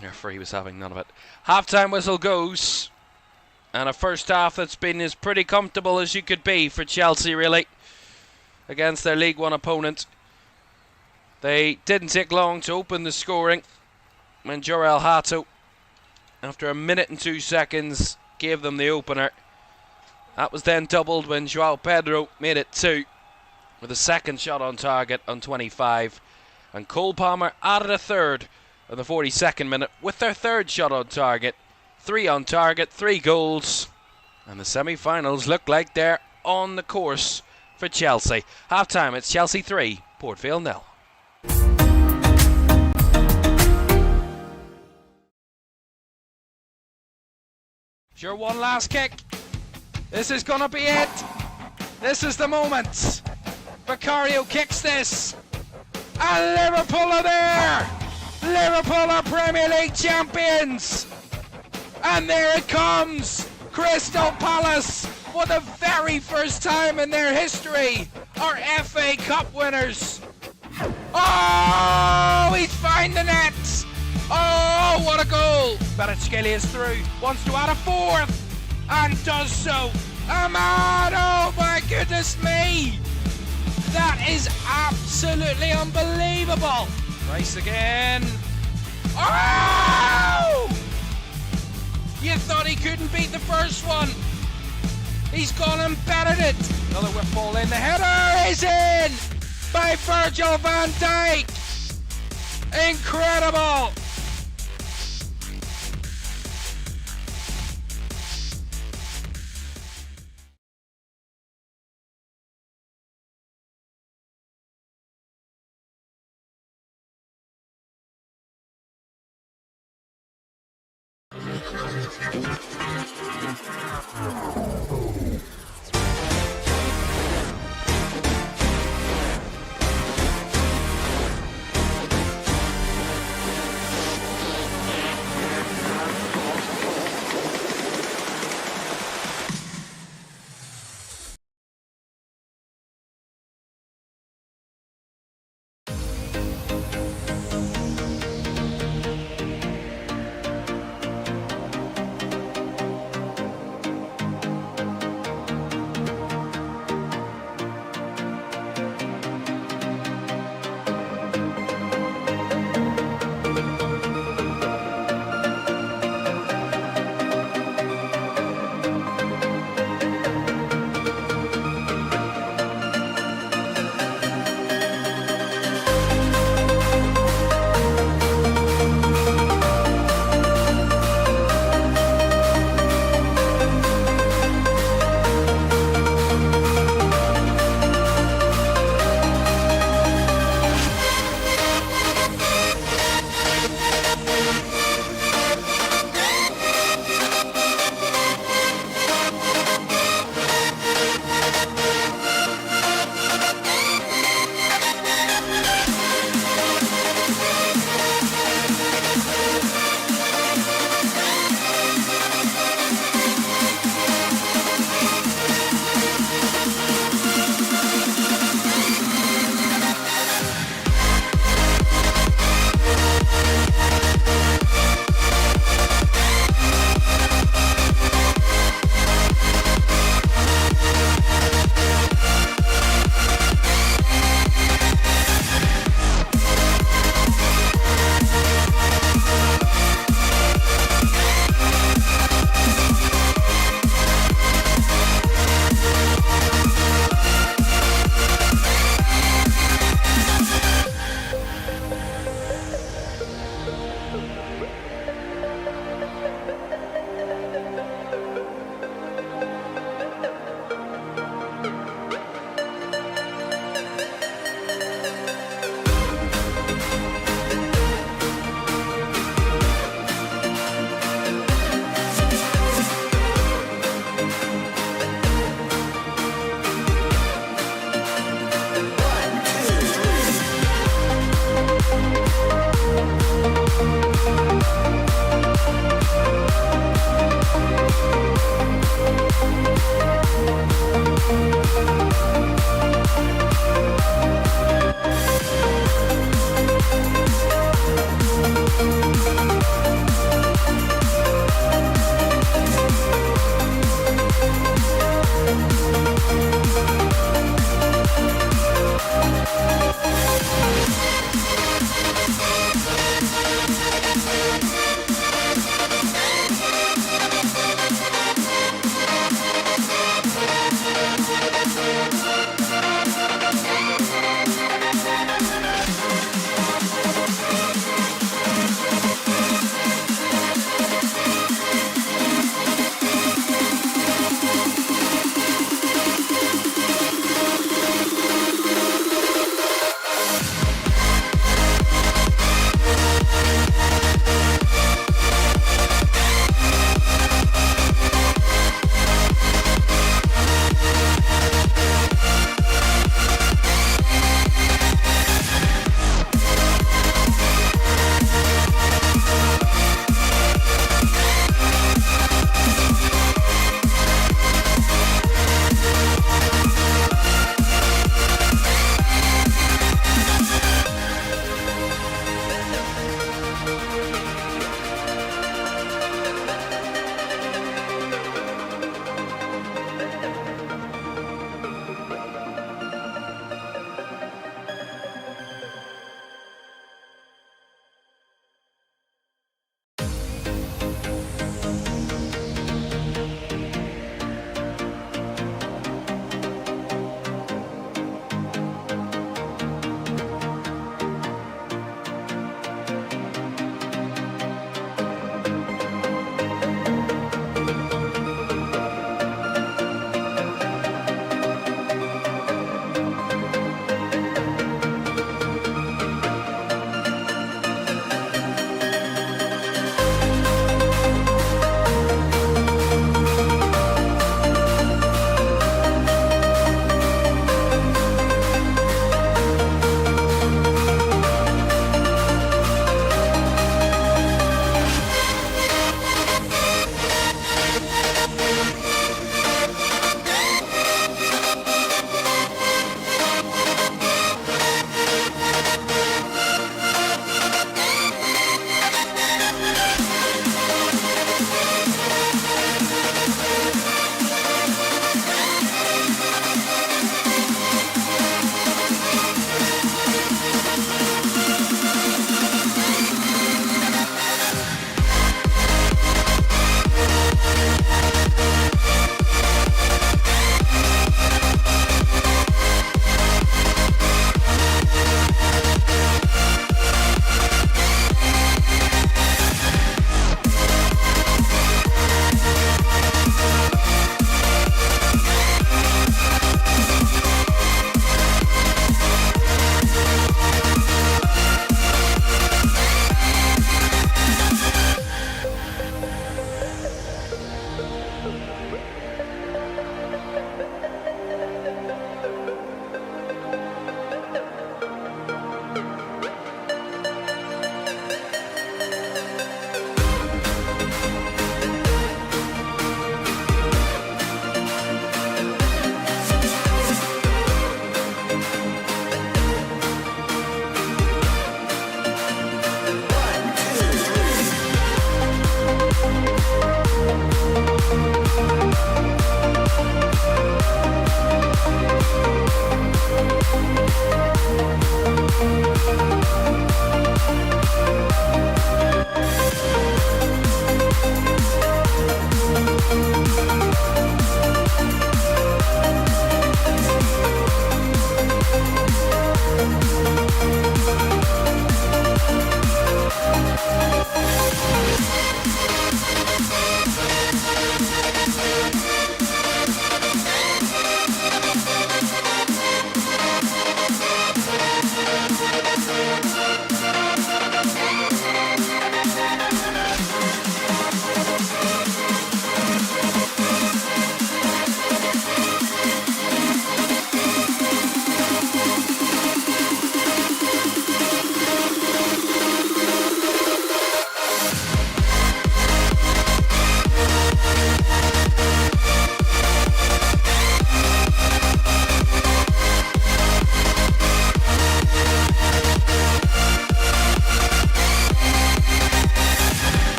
The referee was having none of it. Half-time whistle goes, and a first half that's been as pretty comfortable as you could be for Chelsea, really, against their League One opponent. They didn't take long to open the scoring when Jorel Hato, after a minute and 2 seconds, gave them the opener. That was then doubled when João Pedro made it 2, with a second shot on target on 25. And Cole Palmer added a third in the 42nd minute with their third shot on target. 3 on target, 3 goals. And the semi-finals look like they're on the course for Chelsea. Half-time, it's Chelsea 3, Port Vale 0. Sure, one last kick. This is gonna be it. This is the moment. Vicario kicks this, and Liverpool are there. Liverpool are Premier League champions, and there it comes. Crystal Palace, for the very first time in their history, are FA Cup winners. Oh, he's found the net. Oh, what a goal! Kvaratskhelia is through, wants to add a fourth, and does so. Ahmad, oh my goodness me! That is absolutely unbelievable. Rice again. Oh! You thought he couldn't beat the first one. He's gone and battered it. Another whip ball in. The header is in by Virgil van Dijk. Incredible.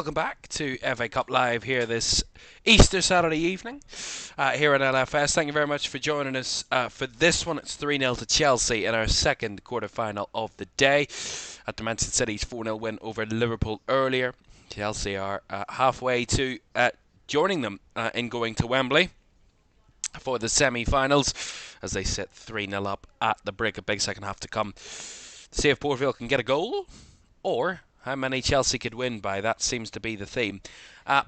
welcome back to FA Cup Live here this Easter Saturday evening here at LFS. Thank you very much for joining us for this one. It's 3-0 to Chelsea in our second quarter-final of the day at Manchester City's 4-0 win over Liverpool earlier. Chelsea are halfway to joining them in going to Wembley for the semi-finals as they sit 3-0 up at the break. A big second half to come to see if Port Vale can get a goal or how many Chelsea could win by. That seems to be the theme.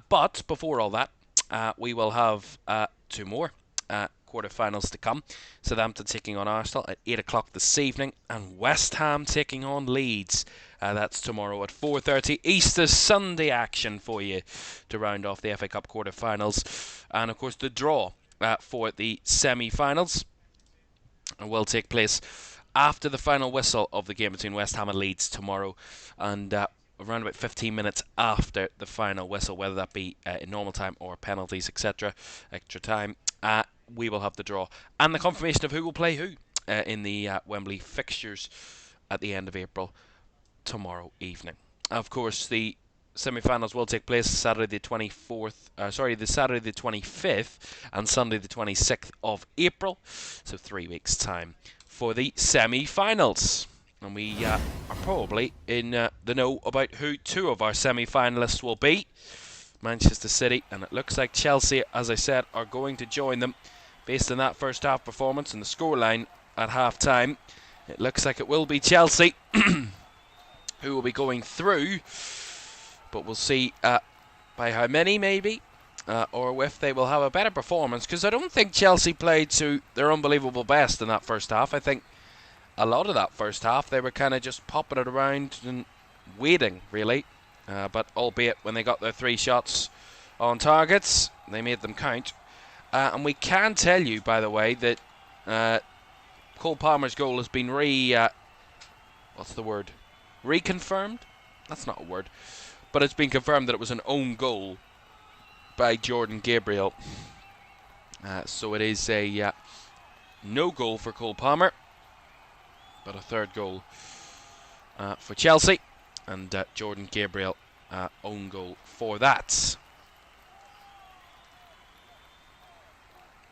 But before all that, we will have two more quarter-finals to come. Southampton taking on Arsenal at 8 o'clock this evening, and West Ham taking on Leeds. That's tomorrow at 4:30. Easter Sunday action for you to round off the FA Cup quarter-finals. And of course the draw for the semi-finals will take place after the final whistle of the game between West Ham and Leeds tomorrow, and around about 15 minutes after the final whistle, whether that be in normal time or penalties, etc., extra time, we will have the draw and the confirmation of who will play who in the Wembley fixtures at the end of April tomorrow evening. Of course, the semi-finals will take place Saturday the 25th and Sunday the 26th of April, so 3 weeks' time for the semi-finals. And we are probably in the know about who two of our semi-finalists will be. Manchester City, and it looks like Chelsea, as I said, are going to join them based on that first half performance and the scoreline at half-time. It looks like it will be Chelsea who will be going through, but we'll see by how many maybe, or if they will have a better performance, because I don't think Chelsea played to their unbelievable best in that first half. I think a lot of that first half they were kind of just popping it around and waiting, really. But albeit when they got their 3 shots on targets, they made them count. And we can tell you, by the way, that Cole Palmer's goal has been reconfirmed? That's not a word. But it's been confirmed that it was an own goal by Jordan Gabriel. So it is a no goal for Cole Palmer, but a third goal for Chelsea. And Jordan Gabriel own goal for that.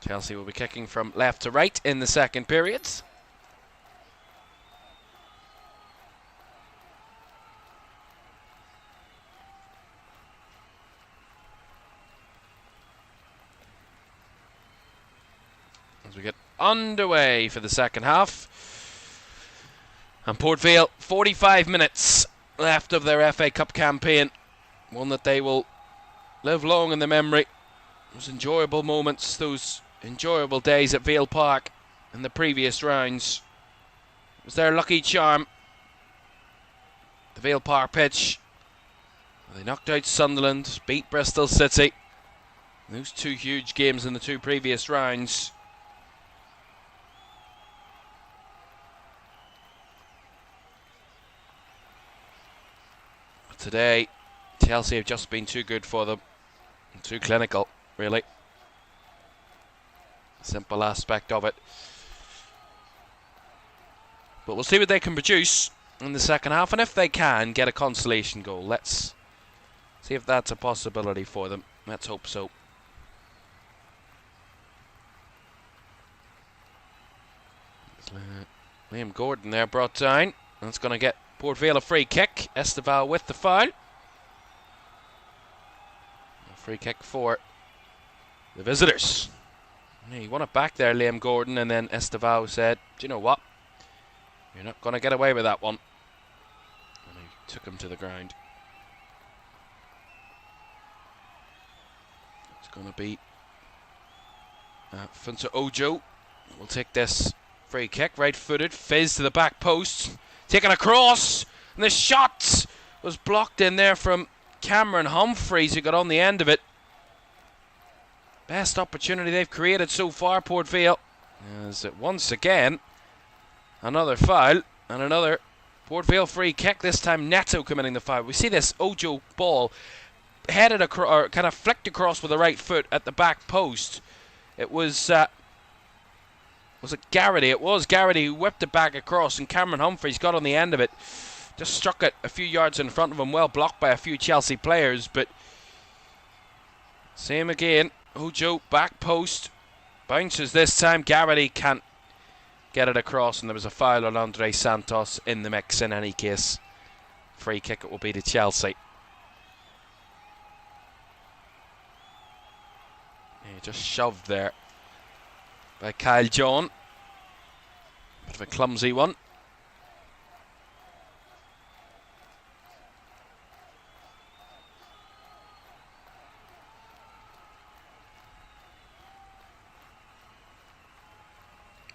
Chelsea will be kicking from left to right in the second period. As we get underway for the second half. And Port Vale, 45 minutes left of their FA Cup campaign. One that they will live long in the memory. Those enjoyable moments, those enjoyable days at Vale Park in the previous rounds. It was their lucky charm. The Vale Park pitch. They knocked out Sunderland, beat Bristol City. Those 2 huge games in the 2 previous rounds. Today, Chelsea have just been too good for them. Too clinical, really. Simple aspect of it. But we'll see what they can produce in the second half, and if they can get a consolation goal. Let's see if that's a possibility for them. Let's hope so. Liam Gordon there brought down. That's going to get Port Vale a free kick. Esteval with the foul. A free kick for the visitors. He won it back there, Liam Gordon, and then Esteval said, do you know what? You're not going to get away with that one. And he took him to the ground. It's going to be Funso Ojo. We'll take this free kick, right-footed, fizz to the back post. Taken across, and the shot was blocked in there from Cameron Humphreys, who got on the end of it. Best opportunity they've created so far, Port Vale. As it once again, another foul, and another Port Vale free kick, this time Neto committing the foul. We see this Ojo ball headed across, or kind of flicked across with the right foot at the back post. It was it Garrity? It was Garrity who whipped it back across, and Cameron Humphreys got on the end of it. Just struck it a few yards in front of him, well blocked by a few Chelsea players, but same again. Ojo, back post, bounces this time. Garrity can't get it across, and there was a foul on Andre Santos in the mix in any case. Free kick it will be to Chelsea. Yeah, just shoved there by Kyle John. Bit of a clumsy one.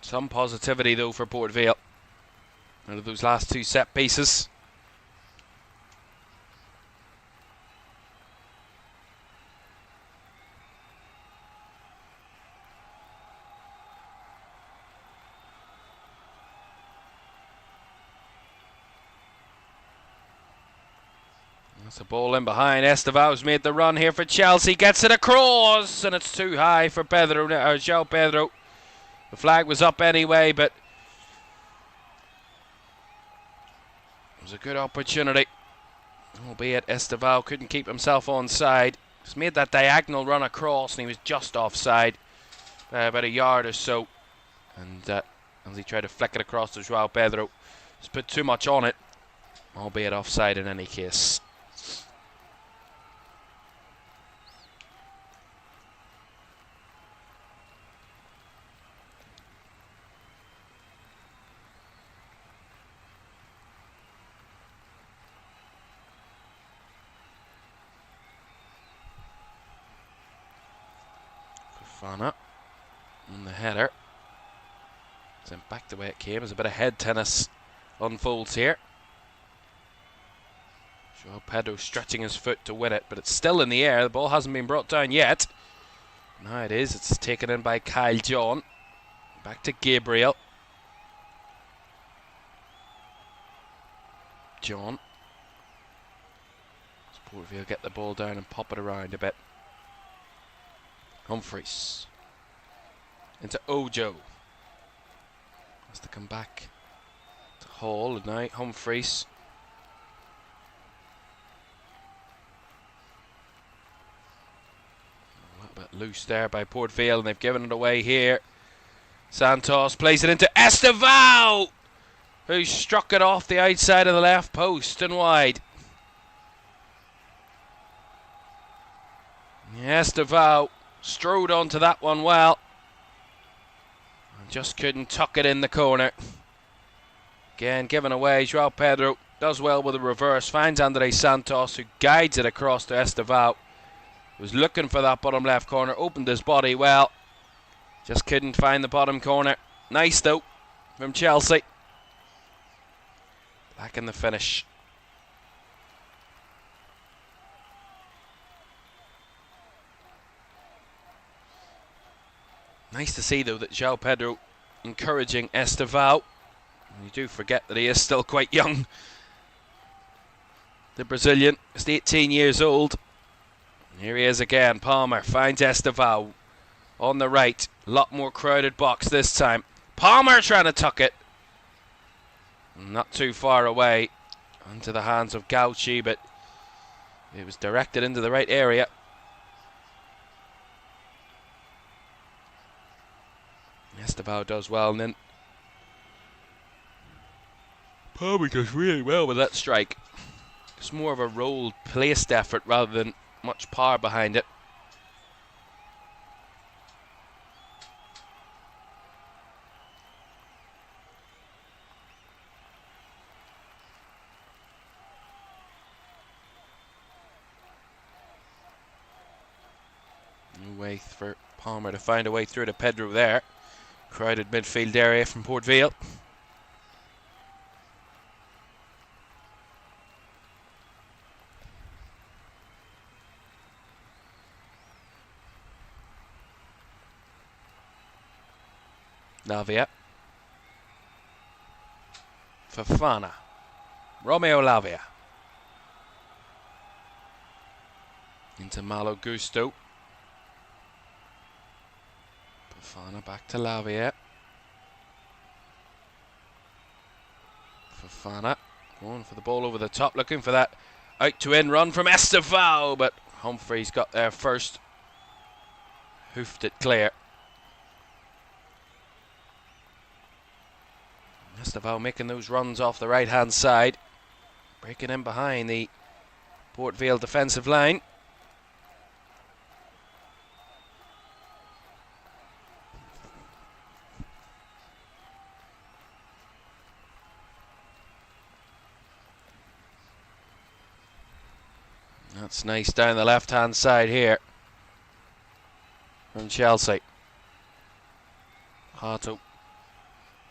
Some positivity though for Port Vale out of those last two set pieces. That's a ball in behind. Esteval's made the run here for Chelsea. Gets it across, and it's too high for Pedro. João Pedro. The flag was up anyway, but it was a good opportunity. Albeit Esteval couldn't keep himself onside. He's made that diagonal run across, and he was just offside by about a yard or so. And as he tried to flick it across to João Pedro, he's put too much on it, albeit offside in any case. Fofana on the header. Sent back the way it came as a bit of head tennis unfolds here. João Pedro stretching his foot to win it, but it's still in the air. The ball hasn't been brought down yet. Now it is. It's taken in by Kyle John. Back to Gabriel. John. Port Vale get the ball down and pop it around a bit. Humphreys into Ojo. Has to come back to Hall, and now Humphreys. A little bit loose there by Port Vale, and they've given it away here. Santos plays it into Esteval, who struck it off the outside of the left post and wide. Esteval strode onto that one well. Just couldn't tuck it in the corner. Again, given away. João Pedro does well with the reverse. Finds Andre Santos, who guides it across to Esteval. Was looking for that bottom left corner. Opened his body well. Just couldn't find the bottom corner. Nice though from Chelsea. Back in the finish. Nice to see though that João Pedro encouraging Esteval. You do forget that he is still quite young. The Brazilian is 18 years old. Here he is again. Palmer finds Esteval on the right. A lot more crowded box this time. Palmer trying to tuck it. Not too far away. Into the hands of Gauchi, but it was directed into the right area. Esteval does well, and then Palmer does really well with that strike. It's more of a rolled, placed effort rather than much power behind it. No way for Palmer to find a way through to Pedro there. Crowded midfield area from Port Vale. Lavia. Fofana. Romeo Lavia. Into Malo Gusto. Fofana back to Lavia. Fofana Going for the ball over the top, looking for that out to in run from Estevao, but Humphreys got there first. Hoofed it clear. Estevao making those runs off the right hand side, breaking in behind the Port Vale defensive line. That's nice down the left hand side here from Chelsea. Hato,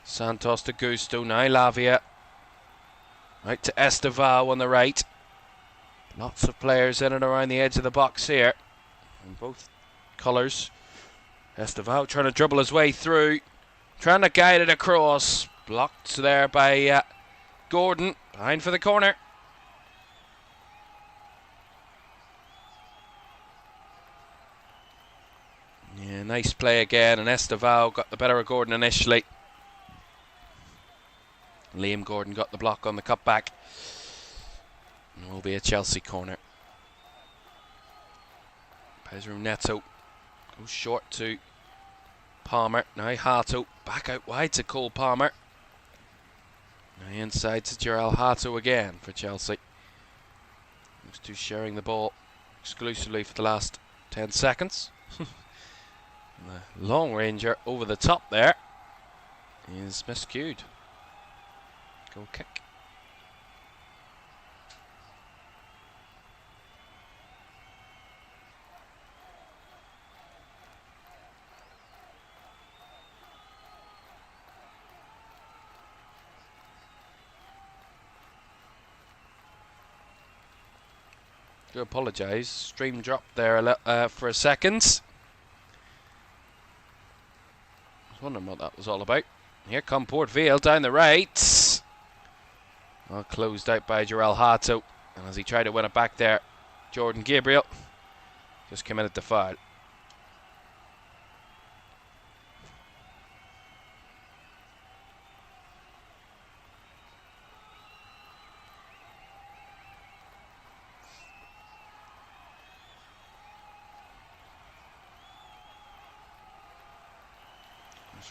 Santos to Gusto, now Lavia, right to Estevao on the right. Lots of players in and around the edge of the box here in both colours. Estevao trying to dribble his way through, trying to guide it across, blocked there by Gordon, behind for the corner. Yeah, nice play again, and Estevao got the better of Gordon initially. Liam Gordon got the block on the cutback. And it will be a Chelsea corner. Pedro Neto goes short to Palmer. Now Hato back out wide to Cole Palmer. Now inside to Gerald Hato again for Chelsea. Those two sharing the ball exclusively for the last 10 seconds. The long ranger over the top there is miscued. Goal kick. Do apologise. Stream dropped there for a second. Wondering what that was all about. Here come Port Vale down the right. Well, closed out by Gerald Hato. And as he tried to win it back there, Jordan Gabriel just committed the foul.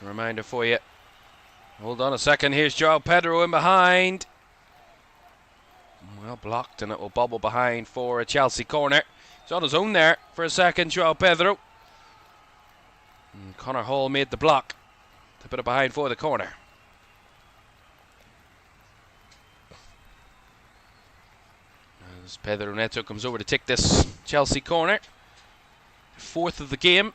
A reminder for you. Hold on a second. Here's Joao Pedro in behind. Well blocked, and it will bobble behind for a Chelsea corner. He's on his own there for a second, Joao Pedro. And Connor Hall made the block to put it behind for the corner. As Pedro Neto comes over to take this Chelsea corner. Fourth of the game.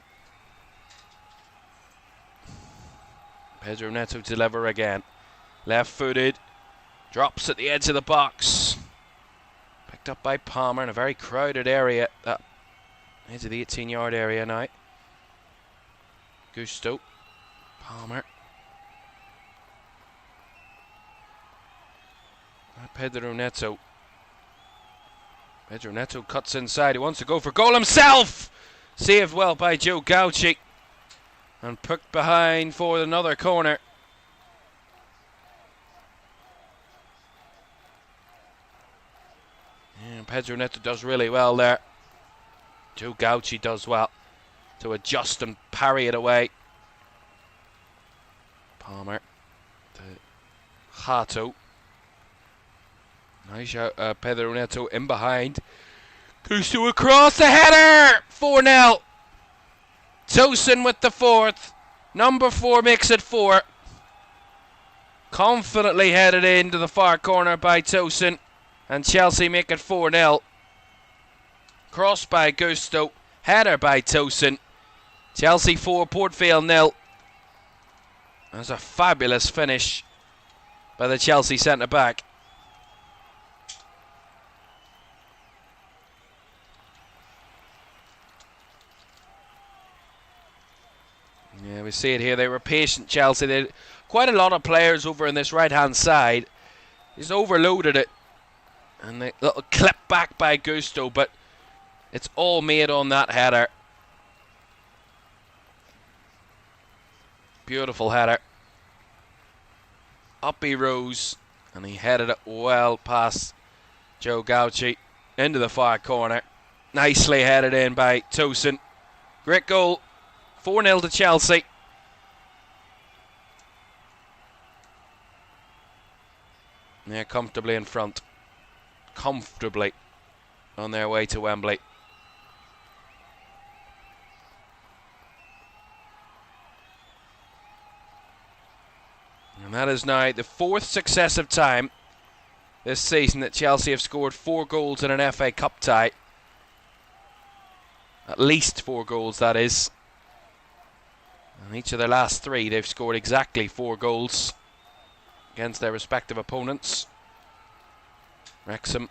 Pedro Neto to deliver again. Left footed. Drops at the edge of the box. Picked up by Palmer in a very crowded area. Edge of the 18-yard area now. Gusto. Palmer. Pedro Neto. Pedro Neto cuts inside. He wants to go for goal himself. Saved well by Joe Gauci. And put behind for another corner. Yeah, Pedro Neto does really well there. Joe Gauci does well to adjust and parry it away. Palmer to Hato. Nice out, Pedro Neto in behind. Gusto across the header! 4-0. Tosin with the fourth. Number 4 makes it 4. Confidently headed into the far corner by Tosin. And Chelsea make it 4-0. Cross by Gusto. Header by Tosin. Chelsea 4, Port Vale 0. That's a fabulous finish by the Chelsea centre-back. Yeah, we see it here. They were patient, Chelsea. They had quite a lot of players over in this right-hand side. He's overloaded it. And a little clip back by Gusto, but it's all made on that header. Beautiful header. Up he rose, And he headed it well past Joe Gauci into the far corner. Nicely headed in by Tosin. Great goal. 4-0 to Chelsea. They're comfortably in front. Comfortably on their way to Wembley. And that is now the 4th successive time this season that Chelsea have scored 4 goals in an FA Cup tie. At least 4 goals, that is. And each of their last 3, they've scored exactly 4 goals against their respective opponents. Wrexham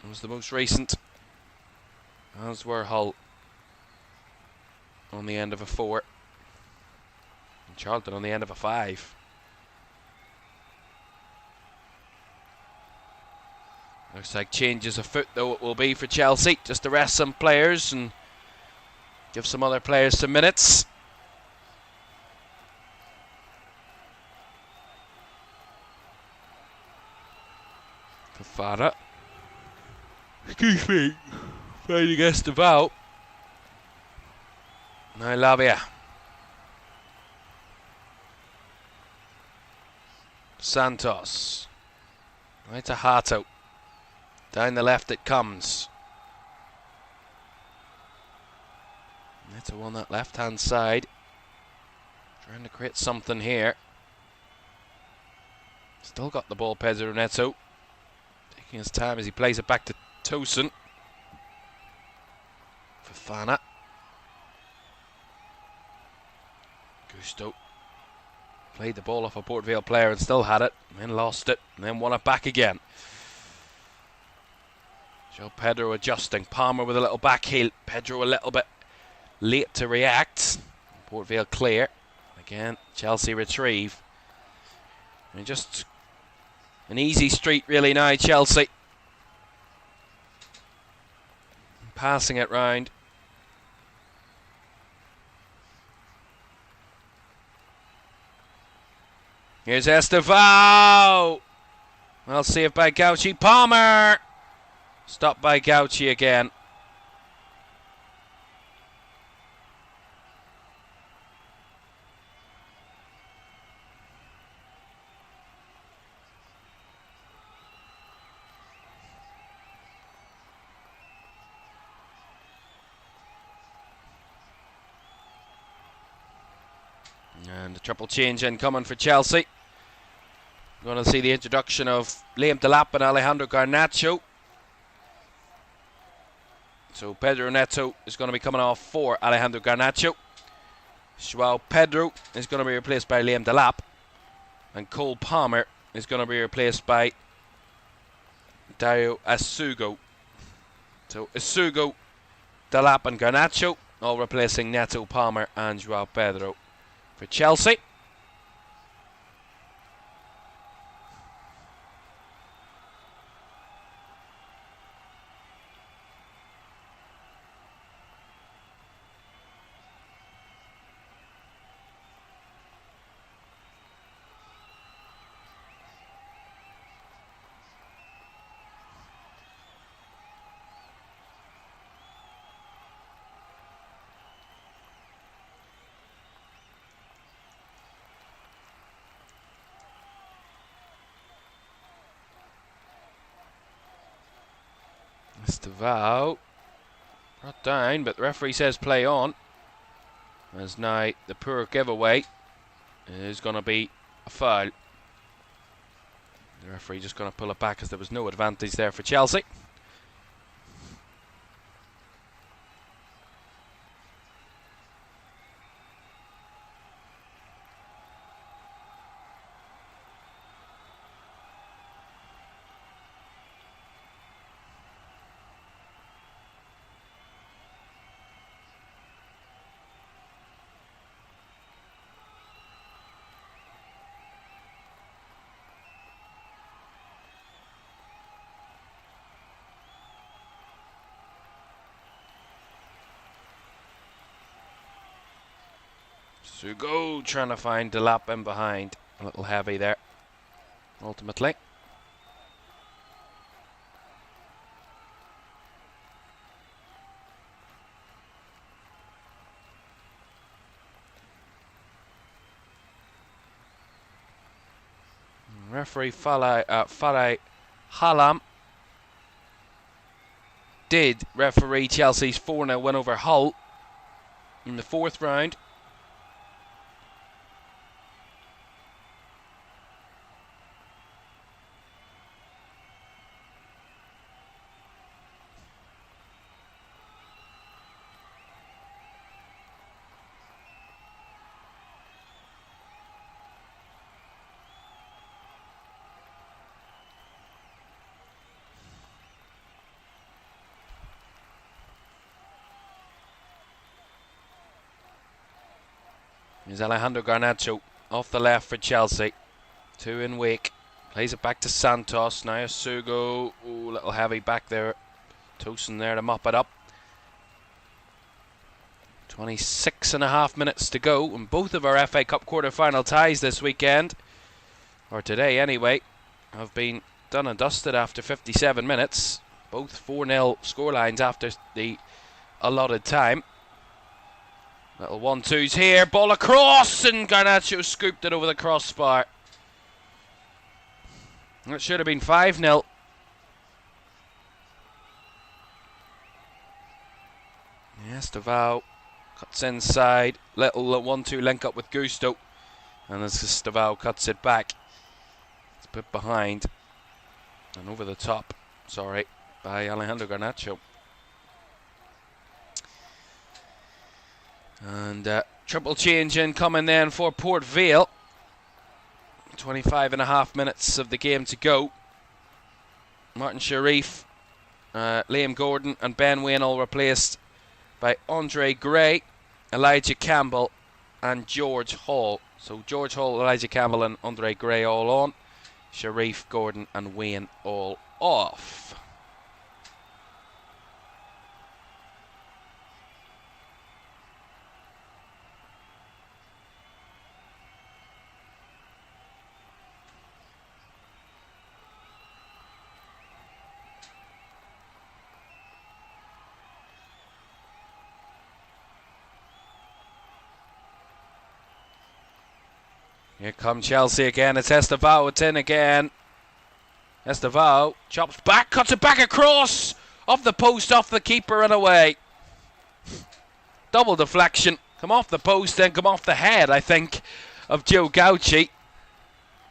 was the most recent, as were Hull on the end of a 4. And Charlton on the end of a 5. Looks like changes afoot, though, it will be for Chelsea, just to rest some players and give some other players some minutes. Fafana. Excuse me. Playing against Devout. Now Lavia. Santos. Right to Hato. Down the left it comes. Neto on that left hand side. Trying to create something here. Still got the ball, Pedro Neto. Taking his time as he plays it back to Tosin. Fafana. Gusto. Played the ball off a Port Vale player and still had it. And then lost it. And then won it back again. Joe Pedro adjusting. Palmer with a little back heel. Pedro a little bit late to react. Port Vale clear. Again, Chelsea retrieve. And just an easy street really now, Chelsea. Passing it round. Here's Estevao. Well saved by Gauci. Palmer. Stopped by Gauci again. And a triple change incoming for Chelsea. Going to see the introduction of Liam Delap and Alejandro Garnacho. So Pedro Neto is going to be coming off for Alejandro Garnacho. Joao Pedro is going to be replaced by Liam Delap. And Cole Palmer is going to be replaced by Dario Asugo. So Asugo, Delap and Garnacho, all replacing Neto, Palmer and Joao Pedro for Chelsea. Estevao brought down, but the referee says play on. As now the poor giveaway is going to be a foul. The referee just going to pull it back as there was no advantage there for Chelsea. Sugo trying to find Delap in behind. A little heavy there, ultimately. Referee Farai Hallam did referee Chelsea's 4-0 win over Hull in the 4th round. Here's Alejandro Garnacho off the left for Chelsea. 2 in wake. Plays it back to Santos. Now Sugo. Ooh, a little heavy back there. Tosin there to mop it up. 26.5 minutes to go. And both of our FA Cup quarter-final ties this weekend, or today anyway, have been done and dusted after 57 minutes. Both 4-0 scorelines after the allotted time. Little 1-2s here, ball across, and Garnacho scooped it over the crossbar. That should have been 5-0. Yes, Davao cuts inside, little 1-2 link up with Gusto, and as Davao cuts it back, it's a bit behind and over the top, by Alejandro Garnacho. And triple change in coming then for Port Vale. 25.5 minutes of the game to go. Martin Sharif, Liam Gordon and Ben Wayne all replaced by Andre Gray, Elijah Campbell and George Hall. So George Hall, Elijah Campbell and Andre Gray all on. Sharif, Gordon and Wayne all off. Here come Chelsea again. It's Estevao. It's in again. Estevao chops back, cuts it back across. Off the post, off the keeper and away. Double deflection. Come off the post, then come off the head, I think, of Joe Gauci.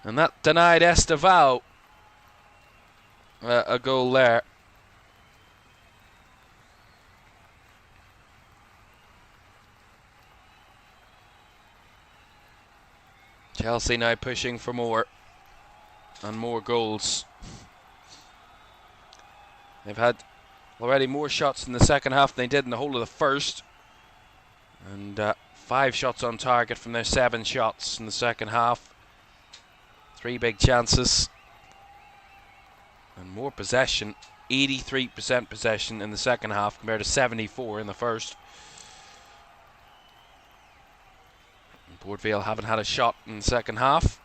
And that denied Estevao a goal there. Chelsea now pushing for more and more goals. They've had already more shots in the second half than they did in the whole of the first. And 5 shots on target from their 7 shots in the second half. 3 big chances. And more possession. 83% possession in the second half compared to 74 in the first. Port Vale haven't had a shot in the second half.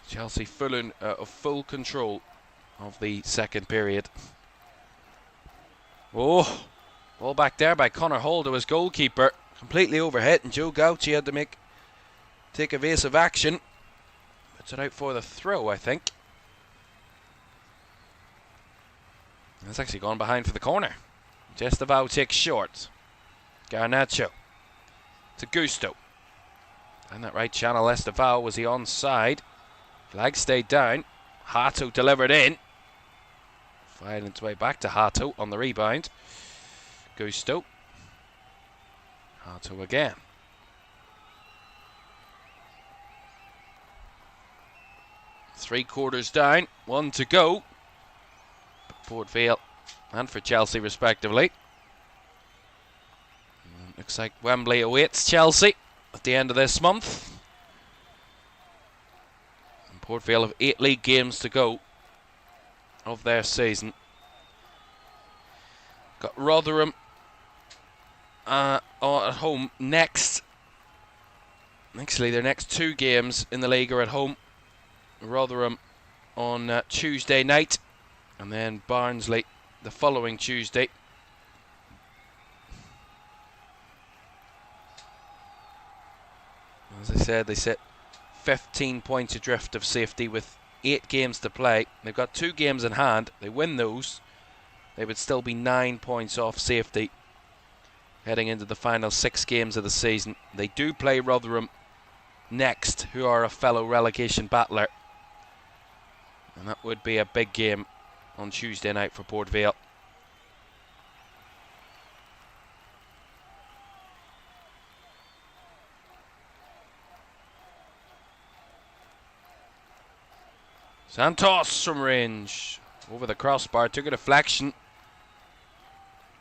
Chelsea full control of the second period. Oh, ball back there by Connor Hall to his goalkeeper. Completely overhit, and Joe Gauci had to take evasive action. Puts it out for the throw, I think. It's actually gone behind for the corner. Estevao takes short. Garnacho to Gusto. And that right channel, Estevao, was he onside? Flag stayed down. Hato delivered in. Firing its way back to Hato on the rebound. Gusto. Hato again. Three quarters down, 1 to go. Port Vale and for Chelsea respectively. Looks like Wembley awaits Chelsea at the end of this month. And Port Vale have 8 league games to go of their season. Got Rotherham at home next. Actually, their next 2 games in the league are at home. Rotherham on Tuesday night, and then Barnsley the following Tuesday. As I said, they sit 15 points adrift of safety with 8 games to play. They've got 2 games in hand. They win those, they would still be 9 points off safety heading into the final 6 games of the season. They do play Rotherham next, who are a fellow relegation battler, and that would be a big game on Tuesday night for Port Vale. Santos from range over the crossbar, took a deflection.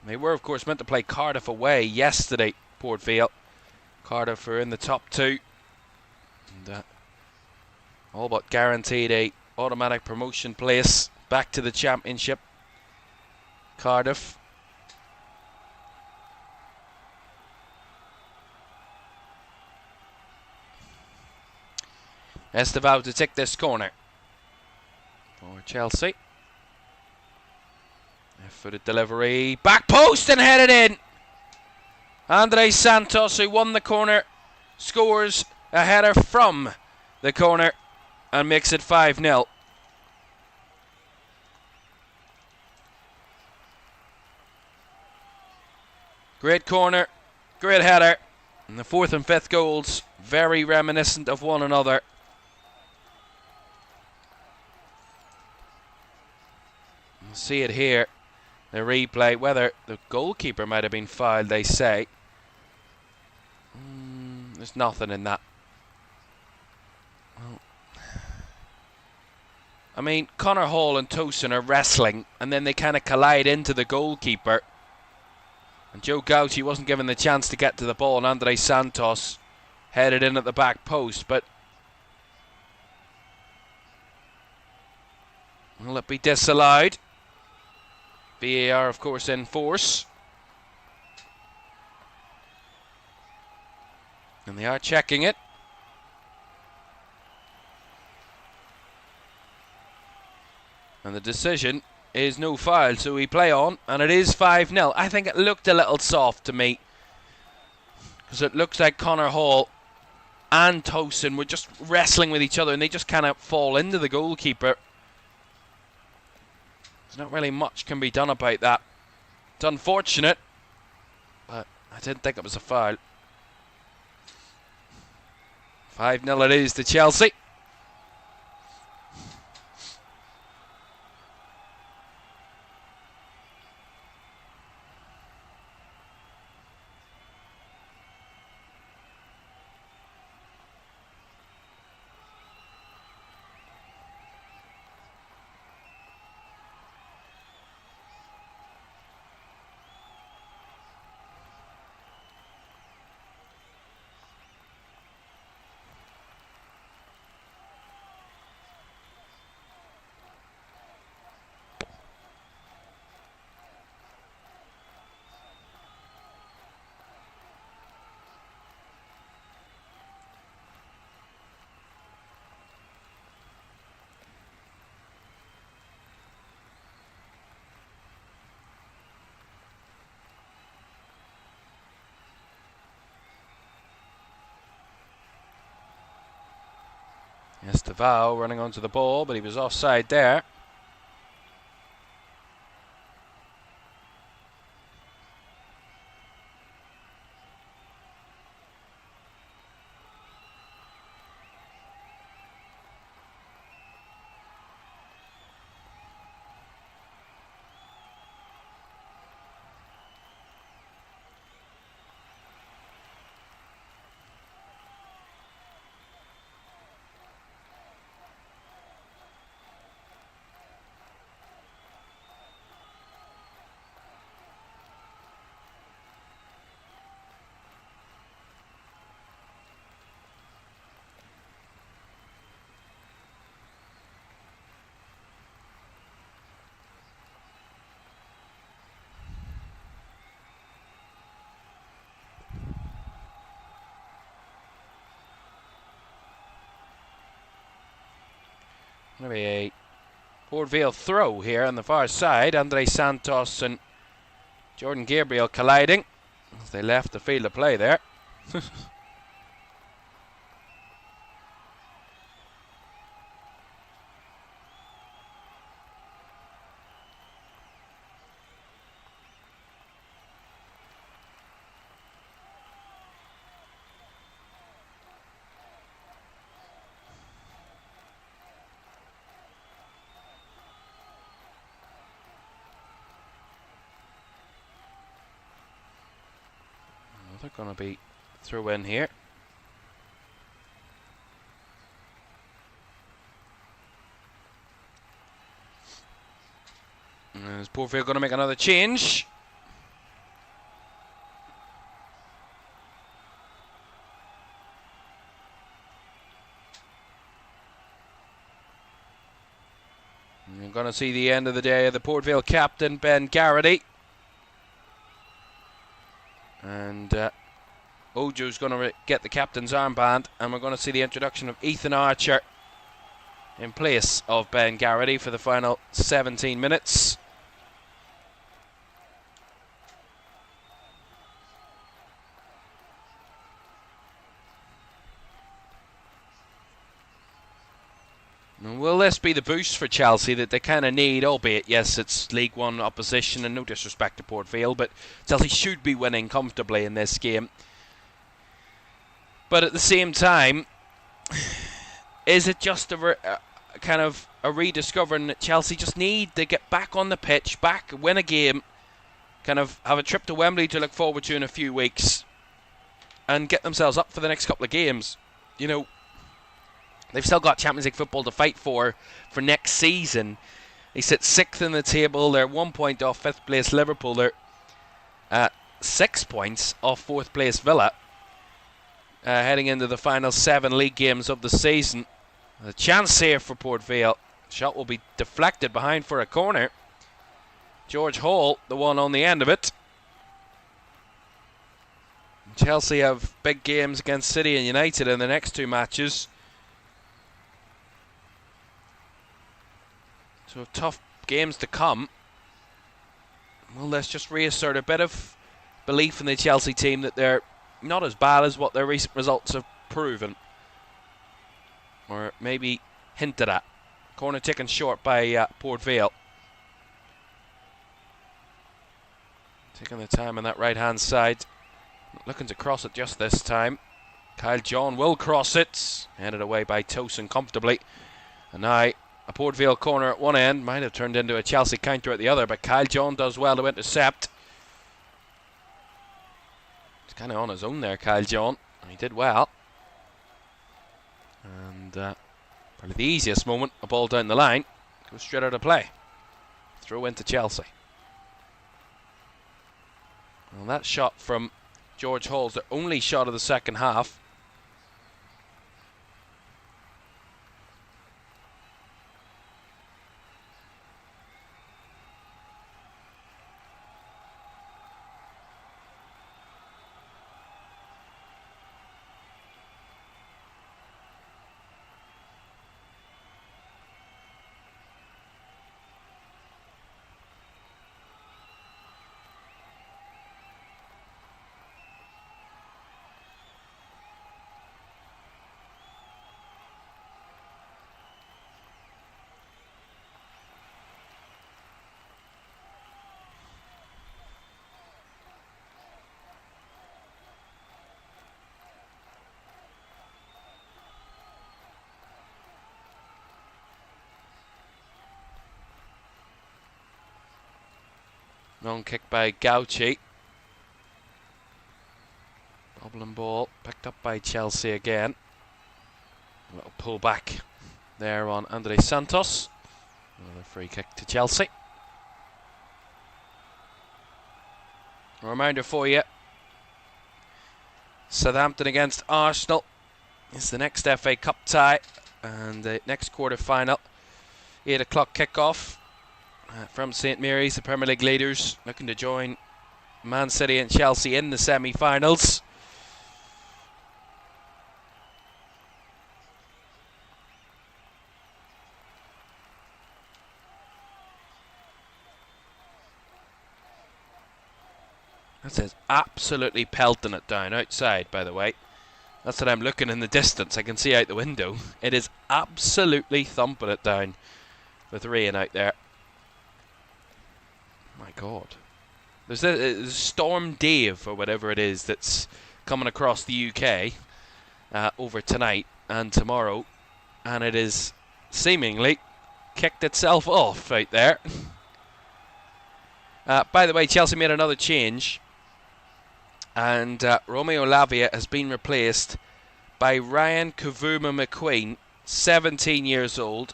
They were of course meant to play Cardiff away yesterday, Port Vale. Cardiff are in the top 2 and all but guaranteed a automatic promotion place back to the Championship. Cardiff. Estevao to take this corner for Chelsea. Left-footed delivery, back post and headed in. Andre Santos, who won the corner, scores a header from the corner and makes it 5-0. Great corner, great header, and the 4th and 5th goals very reminiscent of one another. We'll see it here, the replay, whether the goalkeeper might have been fouled, they say. There's nothing in that. Well, I mean, Connor Hall and Tosin are wrestling, and then they kind of collide into the goalkeeper. And Joe Gauci wasn't given the chance to get to the ball, and Andre Santos headed in at the back post. But will it be disallowed? VAR, of course, in force. And they are checking it. And the decision is no foul, so we play on, and it is 5-0. I think it looked a little soft to me, because it looks like Connor Hall and Tosin were just wrestling with each other, and they just kind of fall into the goalkeeper. There's not really much can be done about that. It's unfortunate, but I didn't think it was a foul. 5-0 it is to Chelsea. Estevao running onto the ball, but he was offside there. Maybe a Port Vale throw here on the far side. Andre Santos and Jordan Gabriel colliding as they left the field of play there. They're going to be through in here. Is Port Vale going to make another change? You're going to see the end of the day of the Port Vale captain, Ben Garrity. And Ojo's going to get the captain's armband, and we're going to see the introduction of Ethan Archer in place of Ben Garrity for the final 17 minutes. And will this be the boost for Chelsea that they kind of need, albeit, yes, it's League One opposition, and no disrespect to Port Vale, but Chelsea should be winning comfortably in this game. But at the same time, is it just a kind of a rediscovering that Chelsea just need to get back on the pitch, win a game, kind of have a trip to Wembley to look forward to in a few weeks, and get themselves up for the next couple of games? You know, they've still got Champions League football to fight for next season. They sit 6th in the table. They're 1 point off 5th place Liverpool. They're 6 points off 4th place Villa. Heading into the final 7 league games of the season. A chance here for Port Vale. Shot will be deflected behind for a corner. George Hall, the one on the end of it. Chelsea have big games against City and United in the next 2 matches. So tough games to come. Well, let's just reassert a bit of belief in the Chelsea team that they're not as bad as what their recent results have proven. Or maybe hinted at. Corner taken short by Port Vale. Taking the time on that right hand side. Looking to cross it just this time. Kyle John will cross it. Headed away by Tosin comfortably. And now a Port Vale corner at one end. Might have turned into a Chelsea counter at the other, but Kyle John does well to intercept. He's kind of on his own there, Kyle John. And he did well. And probably the easiest moment, a ball down the line. Goes straight out of play. Throw into Chelsea. Well, that shot from George Hall's the only shot of the second half. Long kick by Gauchi. Bobbling ball picked up by Chelsea again. A little pull back there on Andre Santos. Another free kick to Chelsea. A reminder for you, Southampton against Arsenal is the next FA Cup tie, and the next quarter final, 8 o'clock kickoff. From St Mary's, the Premier League leaders looking to join Man City and Chelsea in the semi-finals. That says absolutely pelting it down outside, by the way. That's what I'm looking in the distance. I can see out the window. It is absolutely thumping it down with rain out there. My God. There's a Storm Dave, or whatever it is, that's coming across the UK over tonight and tomorrow. And it is seemingly kicked itself off out there. By the way, Chelsea made another change. And Romeo Lavia has been replaced by Ryan Kavuma McQueen, 17 years old,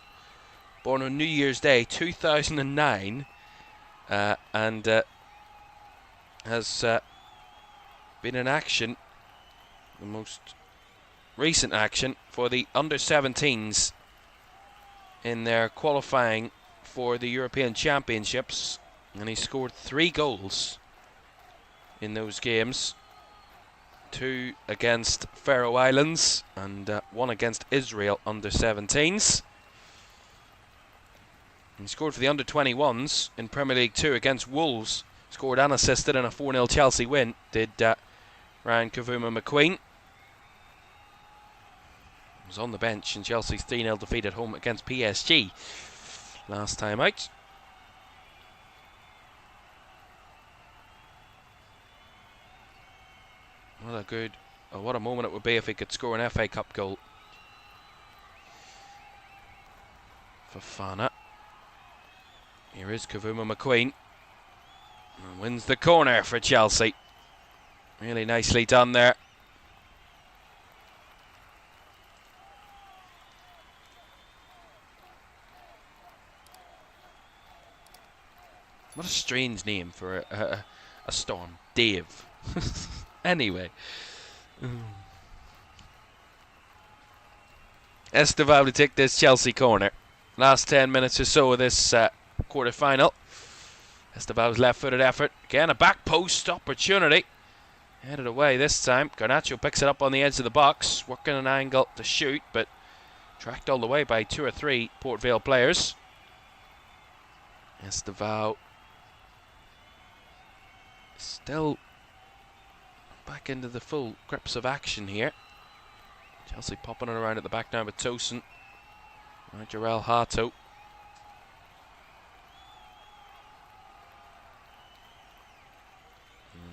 born on New Year's Day 2009, and has been in action, the most recent action, for the under-17s in their qualifying for the European Championships, and he scored 3 goals in those games. 2 against Faroe Islands and 1 against Israel under-17s. He scored for the under-21s in Premier League 2 against Wolves. Scored and assisted in a 4-0 Chelsea win, did Ryan Kavuma McQueen. He was on the bench in Chelsea's 3-0 defeat at home against PSG last time out. What a moment it would be if he could score an FA Cup goal. Fofana. Here is Kavuma McQueen. And wins the corner for Chelsea. Really nicely done there. What a strange name for a storm. Dave. Anyway. Esteval to take this Chelsea corner. Last 10 minutes or so of this quarter-final. Esteval's left-footed effort. Again, a back post opportunity. Headed away this time. Garnacho picks it up on the edge of the box. Working an angle to shoot, but tracked all the way by 2 or 3 Port Vale players. Esteval still back into the full grips of action here. Chelsea popping it around at the back now with Tosin. Jarrell Harto.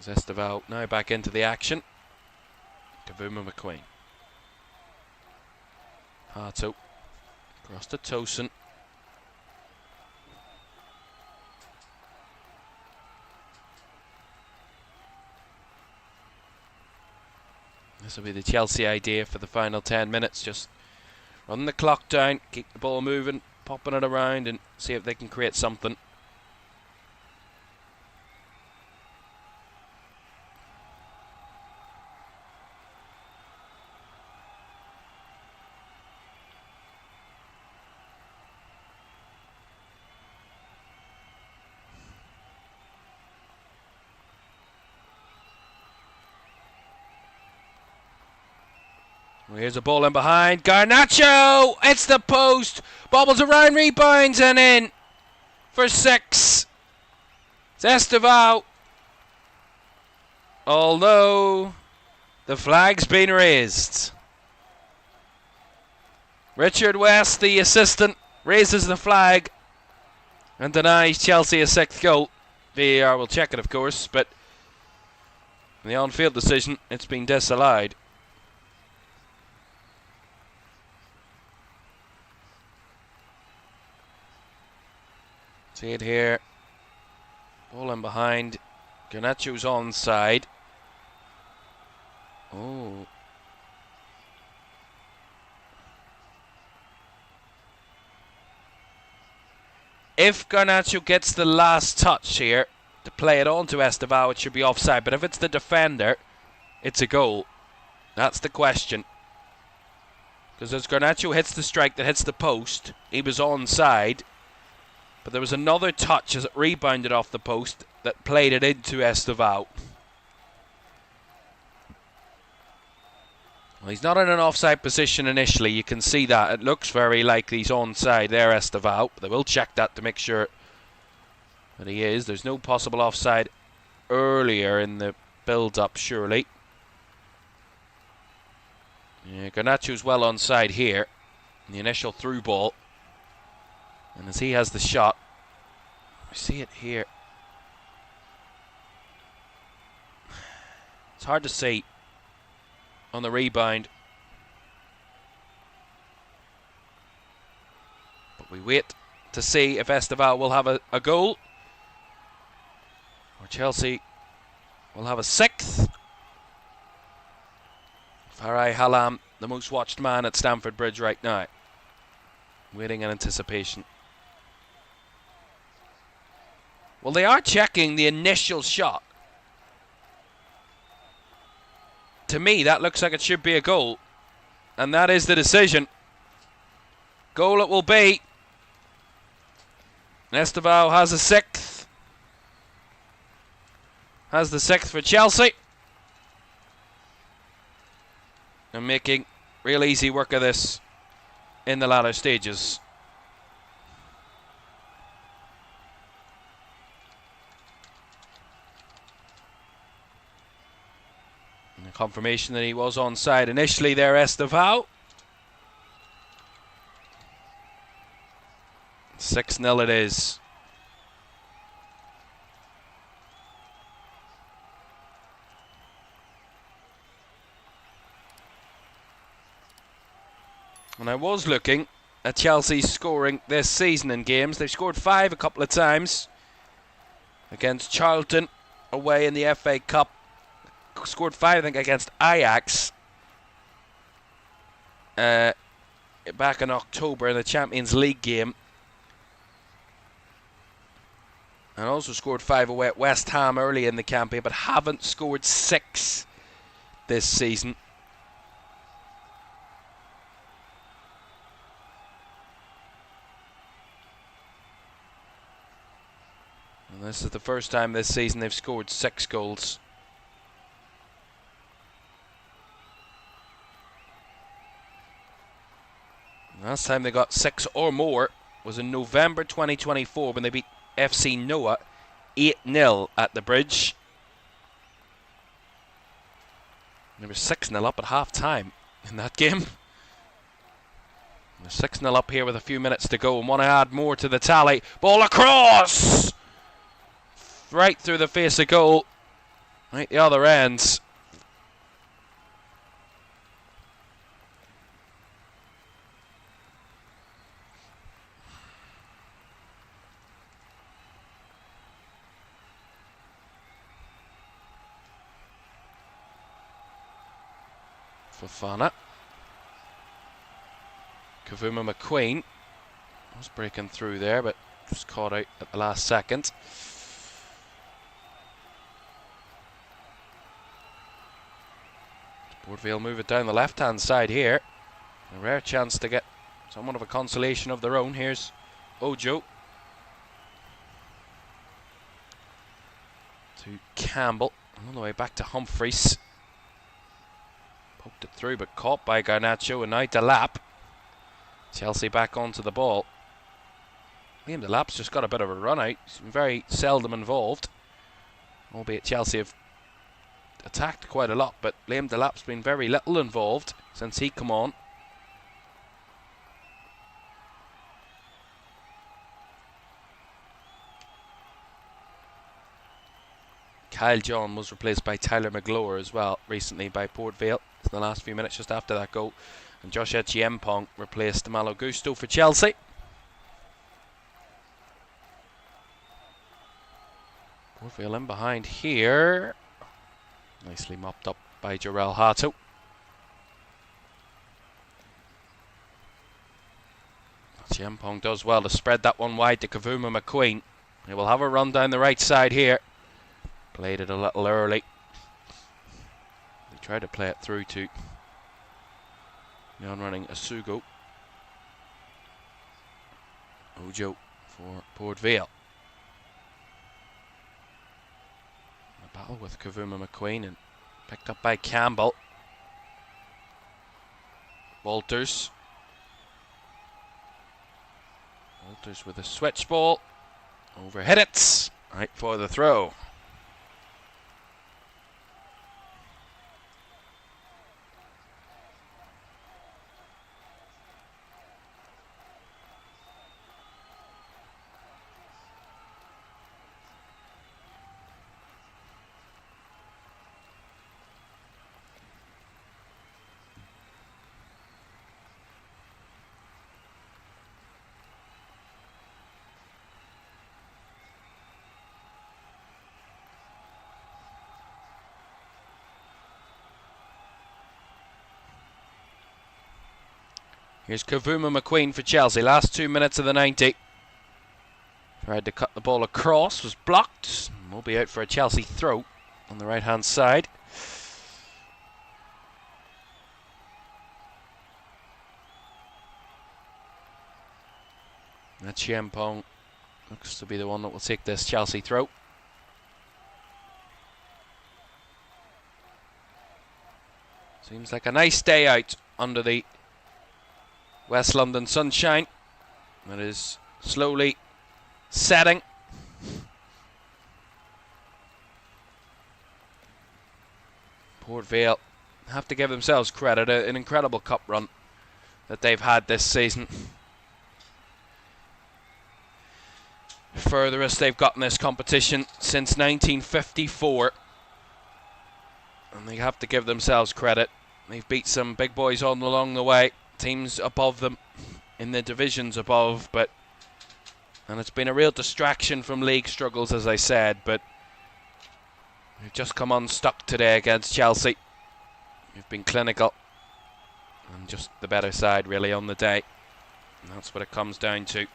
Esteval now back into the action. Kavuma McQueen. Harto. Across to Tosin. This will be the Chelsea idea for the final 10 minutes. Just run the clock down, keep the ball moving, popping it around and see if they can create something. Well, here's a ball in behind. Garnacho! It's the post! Bobbles around, rebounds and in for 6. It's Esteval. Although the flag's been raised. Richard West, the assistant, raises the flag and denies Chelsea a 6th goal. VAR will check it, of course, but the on-field decision, it's been disallowed. See it here. Ball in behind. Garnacho's onside. Oh. If Garnacho gets the last touch here to play it on to Esteval, it should be offside. But if it's the defender, it's a goal. That's the question. Because as Garnacho hits the strike that hits the post, he was onside. But there was another touch as it rebounded off the post that played it into Esteval. Well, he's not in an offside position initially. You can see that. It looks very like he's onside there, Esteval. They will check that to make sure that he is. There's no possible offside earlier in the build-up, surely. Yeah, Garnacho's well onside here. The initial through ball. And as he has the shot, we see it here. It's hard to see on the rebound. But we wait to see if Esteval will have a goal. Or Chelsea will have a sixth. Farai Halam, the most watched man at Stamford Bridge right now. Waiting in anticipation. Well, they are checking the initial shot. To me, that looks like it should be a goal. And that is the decision. Goal it will be. Esteval has a sixth. Has the sixth for Chelsea. And making real easy work of this in the latter stages. And the confirmation that he was onside initially there, Esteval. 6-0 it is. And I was looking at Chelsea's scoring this season in games. They've scored 5 a couple of times. Against Charlton, away in the FA Cup. Scored 5, I think, against Ajax. Back in October in the Champions League game. And also scored 5 away at West Ham early in the campaign, but haven't scored 6 this season. And this is the first time this season they've scored 6 goals. Last time they got 6 or more was in November 2024 when they beat FC Noah 8-0 at the Bridge. They were 6-0 up at half-time in that game. They're 6-0 up here with a few minutes to go and want to add more to the tally. Ball across! Right through the face of goal. Right the other end. Fofana. Kavuma McQueen was breaking through there, but was caught out at the last second. Port Vale move it down the left-hand side here. A rare chance to get somewhat of a consolation of their own. Here's Ojo. To Campbell. All the way back to Humphreys. Poked it through, but caught by Garnacho, and now Delap. Chelsea back onto the ball. Liam Delap's just got a bit of a run out. He's been very seldom involved. Albeit Chelsea have attacked quite a lot, but Liam Delap's been very little involved since he come on. Kyle John was replaced by Tyler McGlure as well recently by Port Vale in the last few minutes just after that goal. And Josh Chiempong replaced Malo Gusto for Chelsea. Port Vale in behind here. Nicely mopped up by Jarrell Hato. Chiempong does well to spread that one wide to Kavuma McQueen. He will have a run down the right side here. Played it a little early. They tried to play it through to the on-running Asugo. Ojo for Port Vale. A battle with Kavuma McQueen and picked up by Campbell. Walters. Walters with a switch ball. Overhit it. Right for the throw. Here's Kavuma McQueen for Chelsea. Last 2 minutes of the 90. Tried to cut the ball across, was blocked. Will be out for a Chelsea throw on the right hand side. That Chiampong looks to be the one that will take this Chelsea throw. Seems like a nice day out under the West London sunshine. It is slowly setting. Port Vale have to give themselves credit. An incredible cup run that they've had this season. Furthest they've gotten this competition since 1954. And they have to give themselves credit. They've beat some big boys on along the way. Teams above them in the divisions above, and it's been a real distraction from league struggles, as I said, but they've just come unstuck today against Chelsea. They've been clinical and just the better side really on the day, and that's what it comes down to.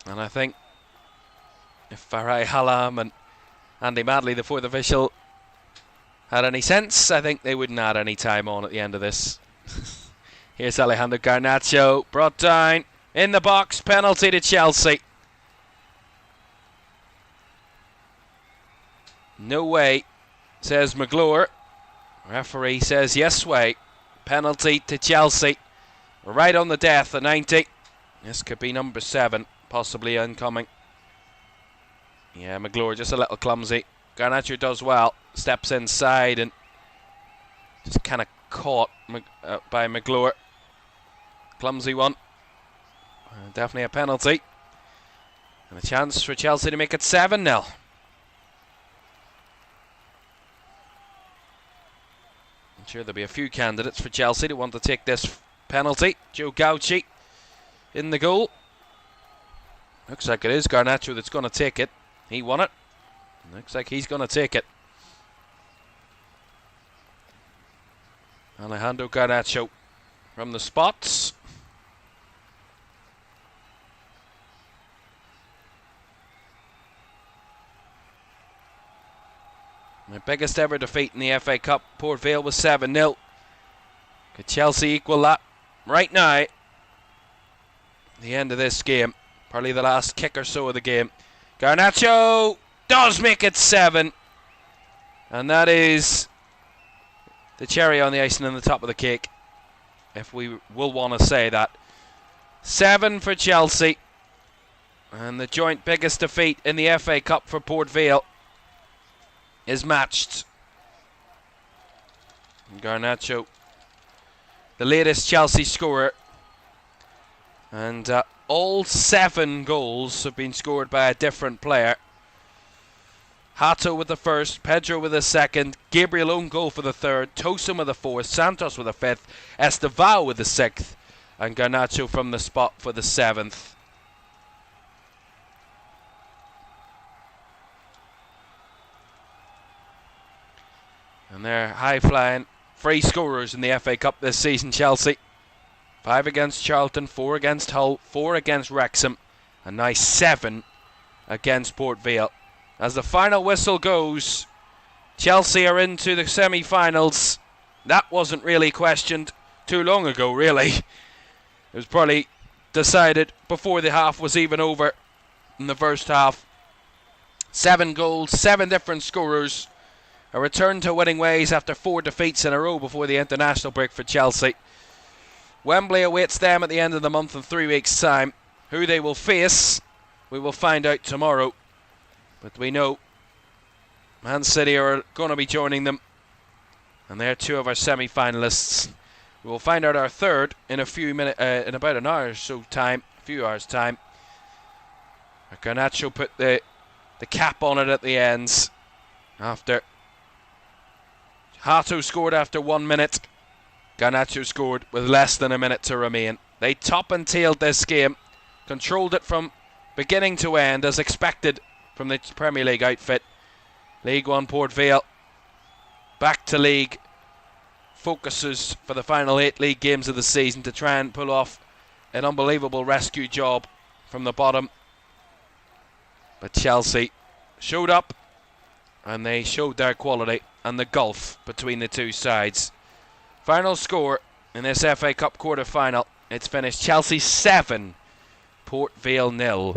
And I think if Farai Hallam and Andy Madley, the fourth official, had any sense, I think they wouldn't add any time on at the end of this. Here's Alejandro Garnacho, brought down in the box, penalty to Chelsea. No way, says McGlure. Referee says yes way. Penalty to Chelsea. Right on the death, the 90. This could be number 7, possibly incoming. Yeah, McGlure just a little clumsy. Garnacho does well. Steps inside and just kind of caught by McGlure. Clumsy one. Definitely a penalty. And a chance for Chelsea to make it 7-0. I'm sure there'll be a few candidates for Chelsea that want to take this penalty. Joe Gauci in the goal. Looks like it is Garnacho that's going to take it. He won it. Looks like he's going to take it. Alejandro Garnacho from the spots. My biggest ever defeat in the FA Cup, Port Vale, was 7-0. Could Chelsea equal that right now? The end of this game. Probably the last kick or so of the game. Garnacho does make it 7. And that is the cherry on the icing and the top of the cake, if we will want to say that. 7 for Chelsea. And the joint biggest defeat in the FA Cup for Port Vale is matched. And Garnacho, the latest Chelsea scorer. And all 7 goals have been scored by a different player. Hato with the first, Pedro with the second, Gabriel own goal for the third, Tosun with the fourth, Santos with the fifth, Estevao with the sixth, and Garnacho from the spot for the 7th. And they're high-flying free scorers in the FA Cup this season, Chelsea. 5 against Charlton, 4 against Hull, 4 against Wrexham, and now 7 against Port Vale. As the final whistle goes, Chelsea are into the semi-finals. That wasn't really questioned too long ago, really. It was probably decided before the half was even over in the first half. 7 goals, 7 different scorers. A return to winning ways after 4 defeats in a row before the international break for Chelsea. Wembley awaits them at the end of the month in 3 weeks' time. Who they will face, we will find out tomorrow. But we know Man City are going to be joining them, and they're 2 of our semi-finalists. We will find out our third in a few minutes, in about an hour or so time, a few hours' time. Garnacho put the cap on it at the ends after Hato scored after 1 minute. Garnacho scored with less than a minute to remain. They top and tailed this game, controlled it from beginning to end as expected from the Premier League outfit. League One Port Vale back to league, focuses for the final 8 league games of the season to try and pull off an unbelievable rescue job from the bottom. But Chelsea showed up, and they showed their quality and the gulf between the two sides. Final score in this FA Cup quarter-final, it's finished Chelsea 7, Port Vale 0,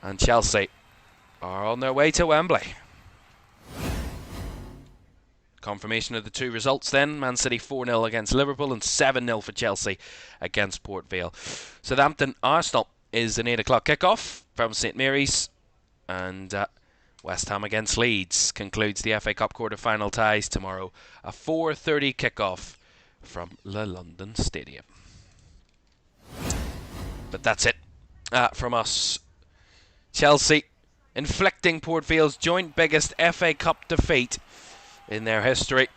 and Chelsea are on their way to Wembley. Confirmation of the two results then: Man City 4-0 against Liverpool and 7-0 for Chelsea against Port Vale. Southampton Arsenal is an 8 o'clock kickoff from St Mary's, and West Ham against Leeds concludes the FA Cup quarter-final ties tomorrow. A 4:30 kickoff from the London Stadium. But that's it from us. Chelsea inflicting Port Vale's joint biggest FA Cup defeat in their history,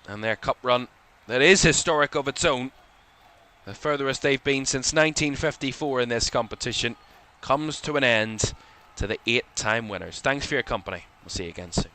and their cup run that is historic of its own, the furthest they've been since 1954 in this competition, comes to an end to the 8-time winners. Thanks for your company. We'll see you again soon.